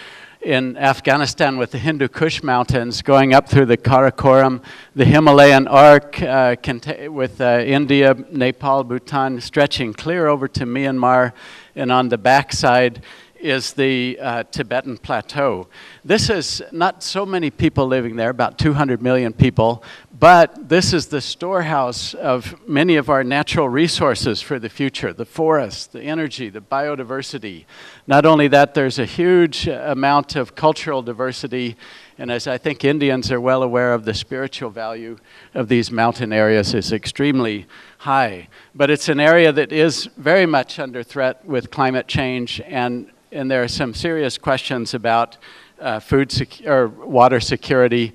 in Afghanistan with the Hindu Kush Mountains, going up through the Karakoram, the Himalayan arc with India, Nepal, Bhutan, stretching clear over to Myanmar, and on the backside is the Tibetan Plateau. This is not so many people living there, about 200 million people, but this is the storehouse of many of our natural resources for the future, the forests, the energy, the biodiversity. Not only that, there's a huge amount of cultural diversity, and as I think Indians are well aware of, the spiritual value of these mountain areas is extremely high. But it's an area that is very much under threat with climate change, and there are some serious questions about water security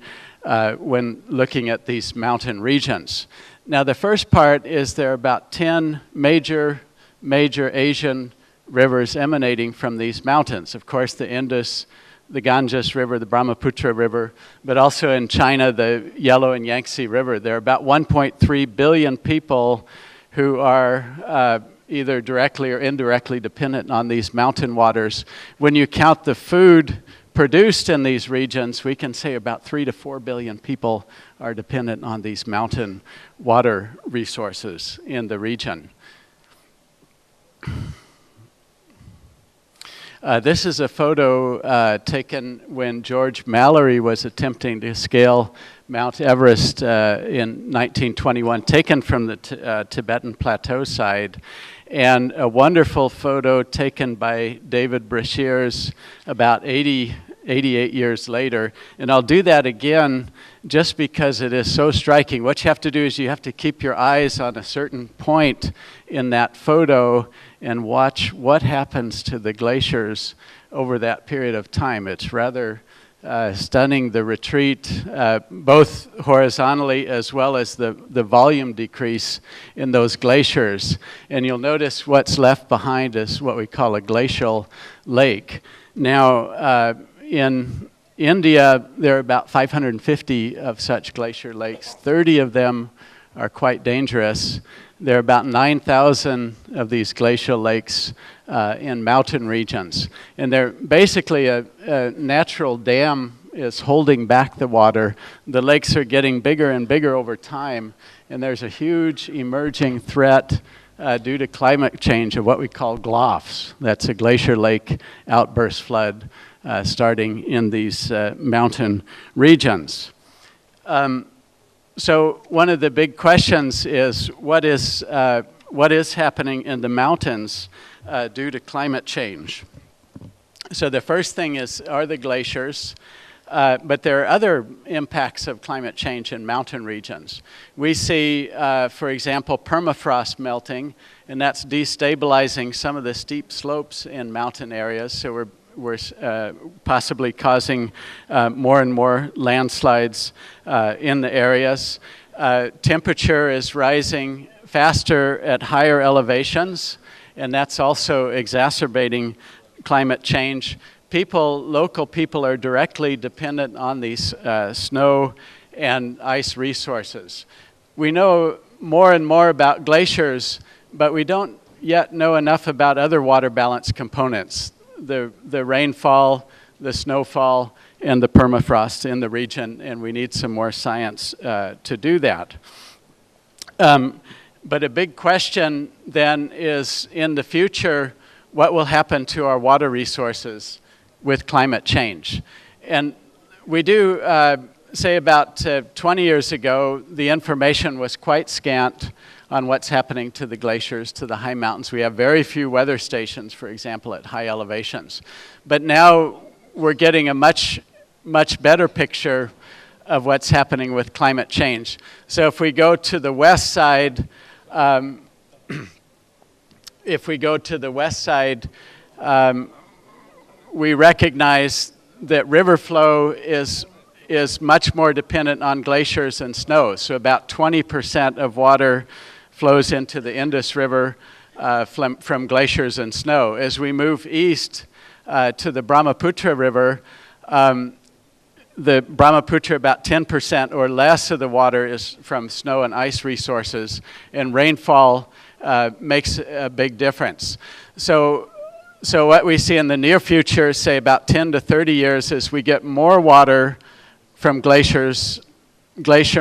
when looking at these mountain regions. Now, the first part is there are about 10 major Asian rivers emanating from these mountains. Of course, the Indus, the Ganges River, the Brahmaputra River, but also in China, the Yellow and Yangtze River. There are about 1.3 billion people who are either directly or indirectly dependent on these mountain waters. When you count the food produced in these regions, we can say about 3 to 4 billion people are dependent on these mountain water resources in the region. This is a photo taken when George Mallory was attempting to scale Mount Everest in 1921, taken from the Tibetan Plateau side, and a wonderful photo taken by David Brashears about 88 years later. And I'll do that again just because it is so striking. What you have to do is you have to keep your eyes on a certain point in that photo and watch what happens to the glaciers over that period of time. It's rather stunning, the retreat, both horizontally as well as the volume decrease in those glaciers. And you'll notice what's left behind is what we call a glacial lake. Now, in India, there are about 550 of such glacier lakes. 30 of them are quite dangerous. There are about 9,000 of these glacial lakes in mountain regions. And they're basically a natural dam is holding back the water. The lakes are getting bigger and bigger over time, and there's a huge emerging threat due to climate change of what we call GLOFs. That's a glacier lake outburst flood starting in these mountain regions. So one of the big questions is what is happening in the mountains due to climate change? So the first thing are the glaciers, but there are other impacts of climate change in mountain regions. We see, for example, permafrost melting, and that's destabilizing some of the steep slopes in mountain areas. So we're possibly causing more and more landslides in the areas. Temperature is rising faster at higher elevations, and that's also exacerbating climate change. Local people are directly dependent on these snow and ice resources. We know more and more about glaciers, but we don't yet know enough about other water balance components. The rainfall, the snowfall, and the permafrost in the region, and we need some more science to do that. But a big question then is, in the future, what will happen to our water resources with climate change? And we do say about 20 years ago, the information was quite scant on what's happening to the glaciers, to the high mountains. We have very few weather stations, for example, at high elevations. But now we're getting a much better picture of what's happening with climate change. So if we go to the west side, we recognize that river flow is much more dependent on glaciers and snow. So about 20% of water flows into the Indus River from glaciers and snow. As we move east to the Brahmaputra River, the Brahmaputra, about 10% or less of the water is from snow and ice resources, and rainfall makes a big difference. So So what we see in the near future, say about 10 to 30 years, is we get more water from glacier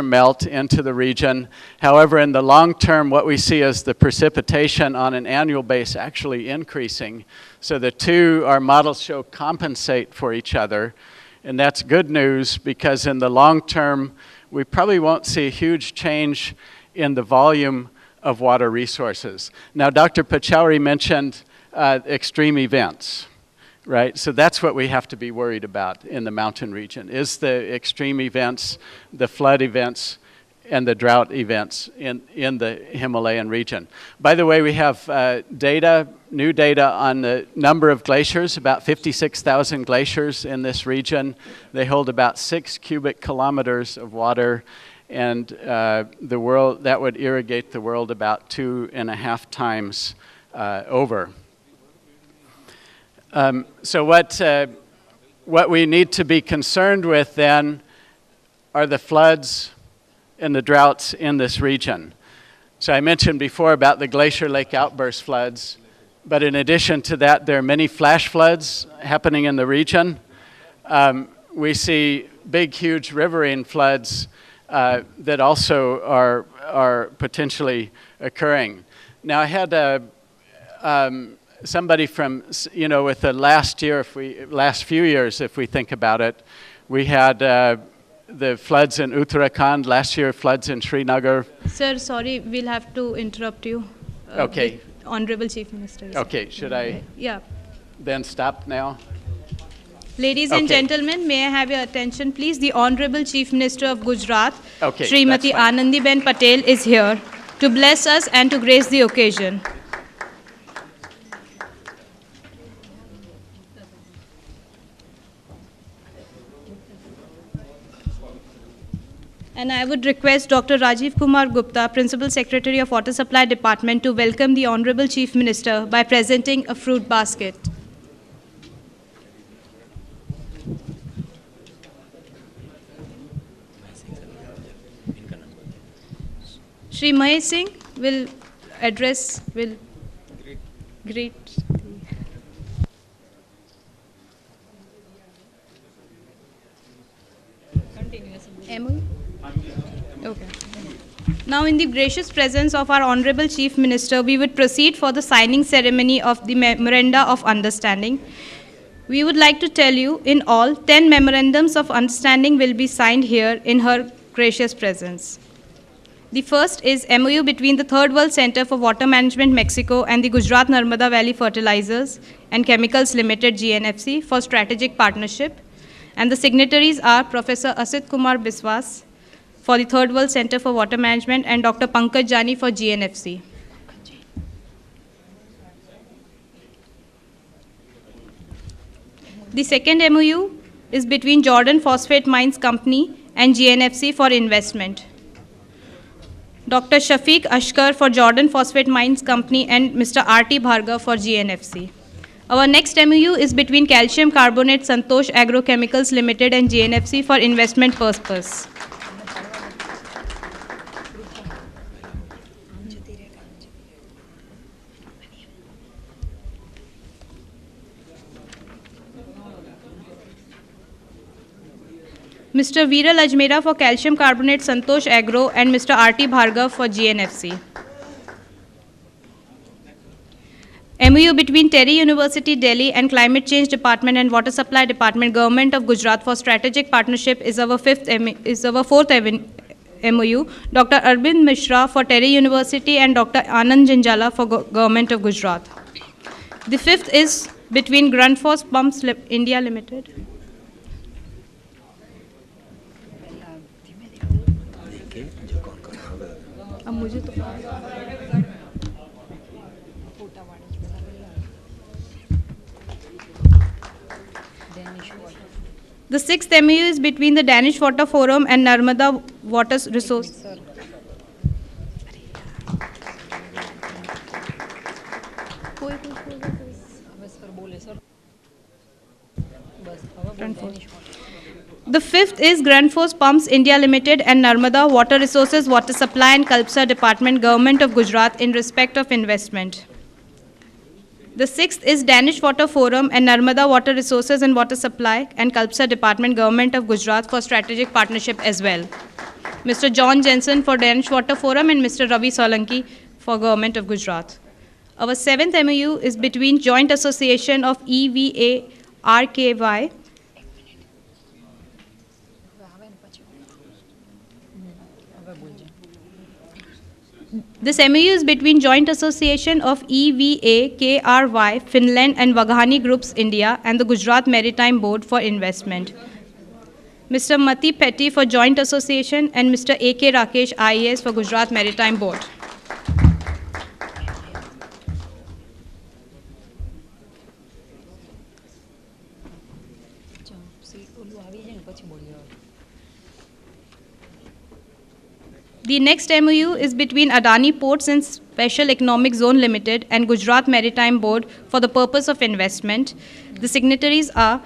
melt into the region. However, in the long term, what we see is the precipitation on an annual base actually increasing. So the two, our models show, compensate for each other. And that's good news because in the long term, we probably won't see a huge change in the volume of water resources. Now, Dr. Pachauri mentioned extreme events. Right, so that's what we have to be worried about in the mountain region, is the extreme events, the flood events, and the drought events in the Himalayan region. By the way, we have new data on the number of glaciers, about 56,000 glaciers in this region. They hold about 6 cubic kilometers of water, and that would irrigate the world about 2.5 times over. So what we need to be concerned with then are the floods and the droughts in this region. So I mentioned before about the glacier lake outburst floods, but in addition to that, there are many flash floods happening in the region. We see big, huge riverine floods that also are potentially occurring. Now I had somebody from, with the last few years, if we think about it, we had the floods in Uttarakhand, last year floods in Srinagar. Sir, sorry, we'll have to interrupt you. Okay. Honorable Chief Minister. Okay, should I then stop now? Ladies and gentlemen, may I have your attention, please? The Honorable Chief Minister of Gujarat, Srimati Anandiben Patel, is here to bless us and to grace the occasion. And I would request Dr. Rajiv Kumar Gupta, Principal Secretary of Water Supply Department, to welcome the Honorable Chief Minister by presenting a fruit basket. Shri Mahesh Singh will greet. Okay. Now, in the gracious presence of our Honorable Chief Minister, we would proceed for the signing ceremony of the Memoranda of Understanding. We would like to tell you, in all, 10 Memorandums of Understanding will be signed here in her gracious presence. The first is MOU between the Third World Center for Water Management, Mexico, and the Gujarat Narmada Valley Fertilizers and Chemicals Limited, GNFC, for strategic partnership. And the signatories are Professor Asit Kumar Biswas for the Third World Center for Water Management and Dr. Pankaj Jani for GNFC. The second MOU is between Jordan Phosphate Mines Company and GNFC for investment. Dr. Shafiq Ashkar for Jordan Phosphate Mines Company and Mr. R.T. Bhargav for GNFC. Our next MOU is between Calcium Carbonate Santosh Agrochemicals Limited and GNFC for investment purpose. Mr. Viral Ajmera for Calcium Carbonate Santosh Agro and Mr. R.T. Bhargav for GNFC. MOU between Terry University, Delhi and Climate Change Department and Water Supply Department, Government of Gujarat for strategic partnership is our fourth MOU. Dr. Arvind Mishra for Terry University and Dr. Anand Janjala for Government of Gujarat. The fifth is between Grundfos Pumps India Limited. The sixth MOU is between the Danish Water Forum and Narmada Water Resource. The fifth is Grundfos Pumps India Limited and Narmada Water Resources, Water Supply and Kalpsa Department, Government of Gujarat in respect of investment. The sixth is Danish Water Forum and Narmada Water Resources and Water Supply and Kalpsa Department, Government of Gujarat for strategic partnership as well. Mr. John Jensen for Danish Water Forum and Mr. Ravi Solanki for Government of Gujarat. Our seventh MOU is between Joint Association of EVA RKY This MOU is between Joint Association of EVA KRY Finland and Vaghani Groups India and the Gujarat Maritime Board for investment. Mr. Mati Petty for Joint Association and Mr. A.K. Rakesh IAS for Gujarat Maritime Board. The next MOU is between Adani Ports and Special Economic Zone Limited and Gujarat Maritime Board for the purpose of investment. The signatories are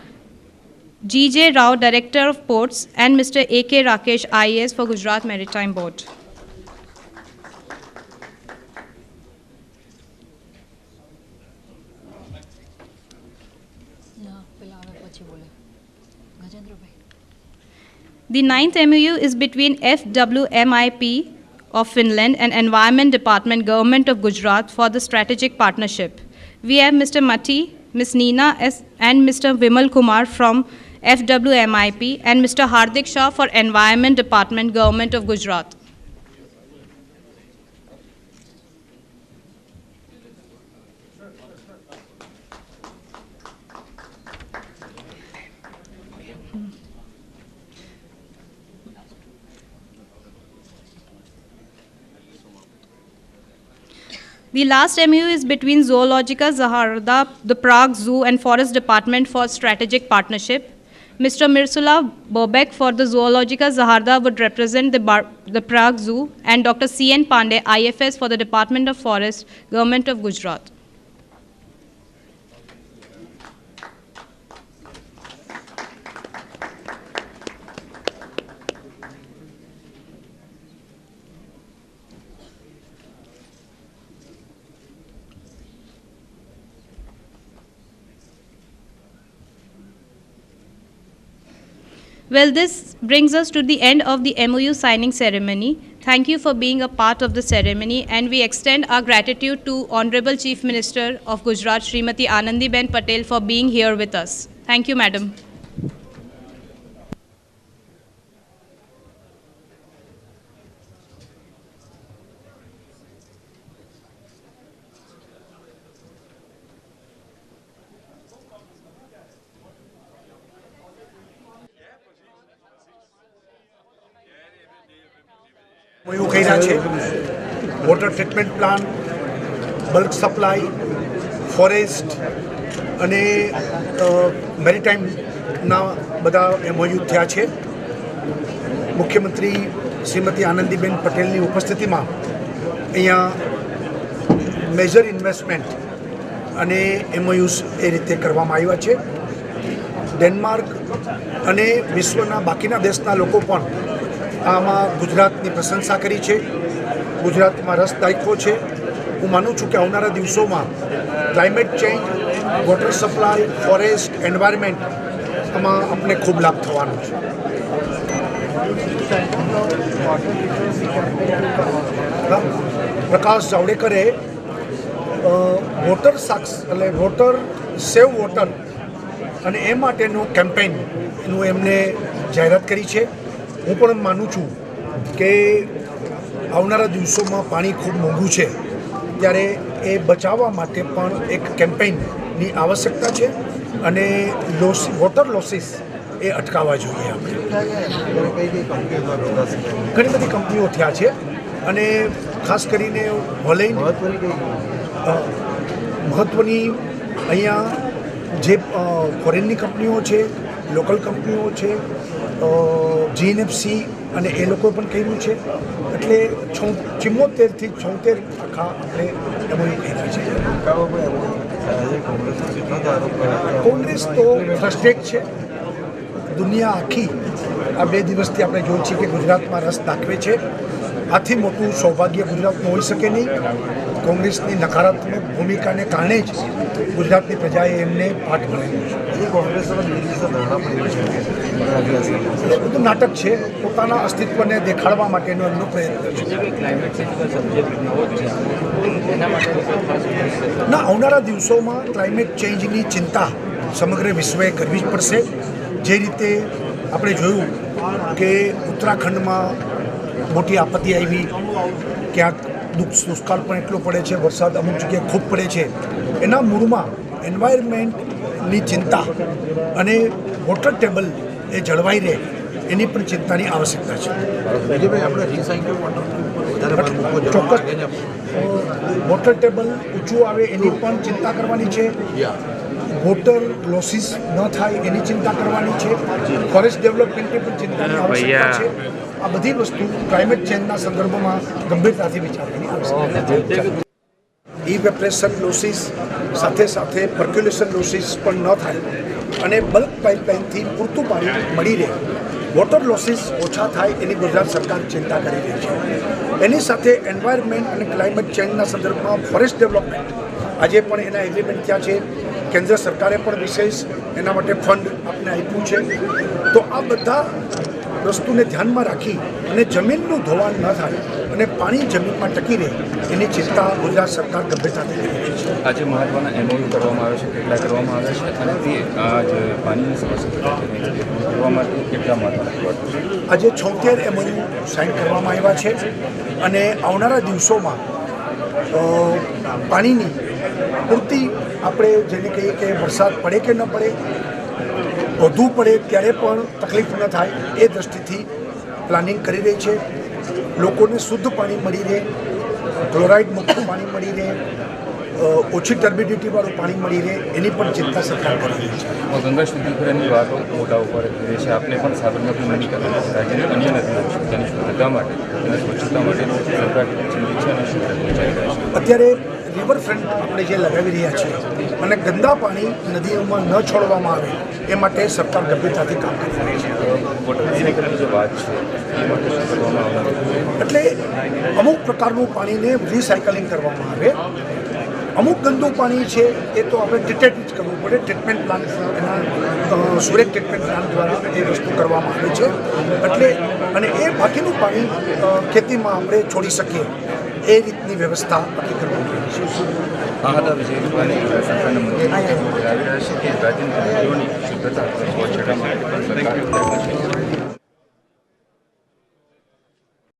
G.J. Rao, Director of Ports, and Mr. A.K. Rakesh IAS for Gujarat Maritime Board. The ninth MOU is between FWMIP of Finland and Environment Department, Government of Gujarat for the strategic partnership. We have Mr. Mati, Ms. Neena S. and Mr. Vimal Kumar from FWMIP and Mr. Hardik Shah for Environment Department, Government of Gujarat. The last MOU is between Zoologica Zaharda, the Prague Zoo and Forest Department for strategic partnership. Mr. Mirsula Bobek for the Zoologica Zaharda would represent the Prague Zoo and Dr. C.N. Pandey, IFS for the Department of Forest, Government of Gujarat. Well, this brings us to the end of the MOU signing ceremony. Thank you for being a part of the ceremony, and we extend our gratitude to Honorable Chief Minister of Gujarat, Srimati Anandiben Patel, for being here with us. Thank you, Madam. એવું કર્યા છે water treatment plan, bulk supply, forest અને મેરીટાઈમના બધા MOU થયા છે. મુખ્યમંત્રી શ્રીમતી આનંદીબેન પટેલની ઉપસ્થિતિમાં અહીંયા મેજર ઇન્વેસ્ટમેન્ટ અને MOUs એ રીતે કરવામાં આવ્યા છે. ડેનમાર્ક અને વિશ્વના બાકીના દેશના લોકો પણ આમાં ગુજરાતની પ્રશંસા કરી છે, ગુજરાતમાં રસ દાખવ્યો છે. હું માનું છું કે આવનારા દિવસોમાં climate change, water supply, forest, environment આમાં આપણે ખૂબ લાભ થવાનો છે. પ્રકાશ જાવડેકરે વોટર સાક્ષ એટલે વોટર સેવ વોટર અને એ માટેનું કેમ્પેઇનનું એમને જાહેરાત કરી છે. હું પણ માનું છું કે આવનારા દિવસોમાં પાણી ખૂબ મોંઘું છે, ત્યારે એ બચાવવા માટે પણ એક કેમ્પેઇનની આવશ્યકતા છે અને વોટર લોસીસ એ અટકાવવા જોઈએ. આપણે ઘણી બધી કંપનીઓ થયા છે અને ખાસ કરીને હોલેન્ડ મહત્ત્વની અહીંયા જે ફોરેનની કંપનીઓ છે, લોકલ કંપનીઓ છે, GNFC અને એ લોકો પણ કર્યું છે. એટલે 74 થી 76 આખા આપણે MOU કર્યા છે. કોંગ્રેસ તો ફ્રસ્ટ્રેટ છે. દુનિયા આખી આ 2 દિવસથી આપણે જોઈએ છીએ કે ગુજરાતમાં રસ દાખવે છે. આથી મોટું સૌભાગ્ય ગુજરાતનું હોઈ શકે નહીં. કોંગ્રેસની નકારાત્મક ભૂમિકાને કારણે જ ગુજરાતની પ્રજાએ એમને પાઠ ભણાવ્યો છે. એ બધું નાટક છે, પોતાના અસ્તિત્વને દેખાડવા માટેનો એમનો પ્રયત્ન છે. ના, આવનારા દિવસોમાં ક્લાઇમેટ ચેન્જની ચિંતા સમગ્ર વિશ્વએ કરવી જ પડશે. જે રીતે આપણે જોયું કે ઉત્તરાખંડમાં મોટી આપત્તિ આવી, ક્યાંક દુષ્કાળ પણ એટલો પડે છે, વરસાદ અમુક જગ્યાએ ખૂબ પડે છે. એના મૂળમાં એન્વાયરમેન્ટની ચિંતા અને વોટર ટેબલ એ જળવાઈ રહે એની પણ ચિંતાની આવશ્યકતા છે. ચોક્કસ વોટર ટેબલ ઊંચું આવે એની પણ ચિંતા કરવાની છે. વોટર લોસીસ ન થાય એની ચિંતા કરવાની છે. ફોરેસ્ટ ડેવલપમેન્ટની પણ ચિંતાની આવશ્યકતા છે. આ બધી વસ્તુ ક્લાઇમેટ ચેન્જના સંદર્ભમાં ગંભીરતાથી વિચારવાની આવશ્યકતા છે. ઇવેપરેશન લોસીસ સાથે સાથે પર્ક્યુલેશન લોસીસ પણ ન થાય અને બલ્ક પાઇપલાઇનથી પૂરતું પાણી મળી રહે, વોટર લોસીસ ઓછા થાય એની ગુજરાત સરકાર ચિંતા કરી રહી છે. એની સાથે એન્વાયરમેન્ટ અને ક્લાઇમેટ ચેન્જના સંદર્ભમાં ફોરેસ્ટ ડેવલપમેન્ટ આજે પણ એના એગ્રીમેન્ટ થયા છે. કેન્દ્ર સરકારે પણ વિશેષ એના માટે ફંડ આપને આપ્યું છે. તો આ બધા વસ્તુને ધ્યાનમાં રાખી અને જમીનનું ધોવાણ ન થાય અને પાણી જમીનમાં ટકી રહે એની ચિંતા ગુજરાત સરકાર ગંભીરતાથી કરી રહી છે. આજે મહત્વના એમઓયુ કરવામાં આવે છે, કેટલા કરવામાં આવે છે અને તે જે પાણીની સમસ્યા જોવા માટે કેટલા મહત્વના? આજે 76 એમઓયુ સાઇન કરવામાં આવ્યા છે અને આવનારા દિવસોમાં પાણીની પૂરતી આપણે જેને કહીએ કે વરસાદ પડે કે ન પડે, વધુ પડે ત્યારે પણ તકલીફ ન થાય એ દૃષ્ટિથી પ્લાનિંગ કરી રહી છે. લોકોને શુદ્ધ પાણી મળી રહે, ક્લોરાઇડ મુક્ત પાણી મળી રહે, ઓછી ટર્બિડિટીવાળું પાણી મળી રહે એની પણ ચિંતા સરકાર કરી રહી છે. ગંગા શુદ્ધિકરણની વાતો મોટા ઉપર રહી છે. આપણે પણ સાબરમતી નદી રાજ્યની અન્ય નદીઓ છે તેની શુદ્ધતા માટે, તેની સ્વચ્છતા માટે સરકાર ચિંતિત છે અને શું પહોંચાડી રહ્યા છે? અત્યારે રિવરફ્રન્ટ આપણે જે લગાવી રહ્યા છીએ અને ગંદા પાણી નદીઓમાં ન છોડવામાં આવે એ માટે સરકાર ગંભીરતાથી કામ કરી રહી છે. જે વાત છે એ માટે શું કરવામાં આવે? એટલે અમુક પ્રકારનું પાણીને રિસાયકલિંગ કરવામાં આવે. અમુક ગંદુ પાણી છે એ તો આપણે ટ્રીટેડ જ કરવું પડે. ટ્રીટમેન્ટ પ્લાન્ટ એના સુરેખ ટ્રીટમેન્ટ પ્લાન્ટ દ્વારા એ વસ્તુ કરવામાં આવે છે. એટલે અને એ બાકીનું પાણી ખેતીમાં આપણે છોડી શકીએ એ રીતની વ્યવસ્થા આપણે કરવાની છે. આ હતા વિજય રૂપાણી સરકારના મંત્રી જણાવી રહ્યા છે કે રાજ્યની નદીઓની શુદ્ધતા સ્વચ્છતા માટે પણ સરકાર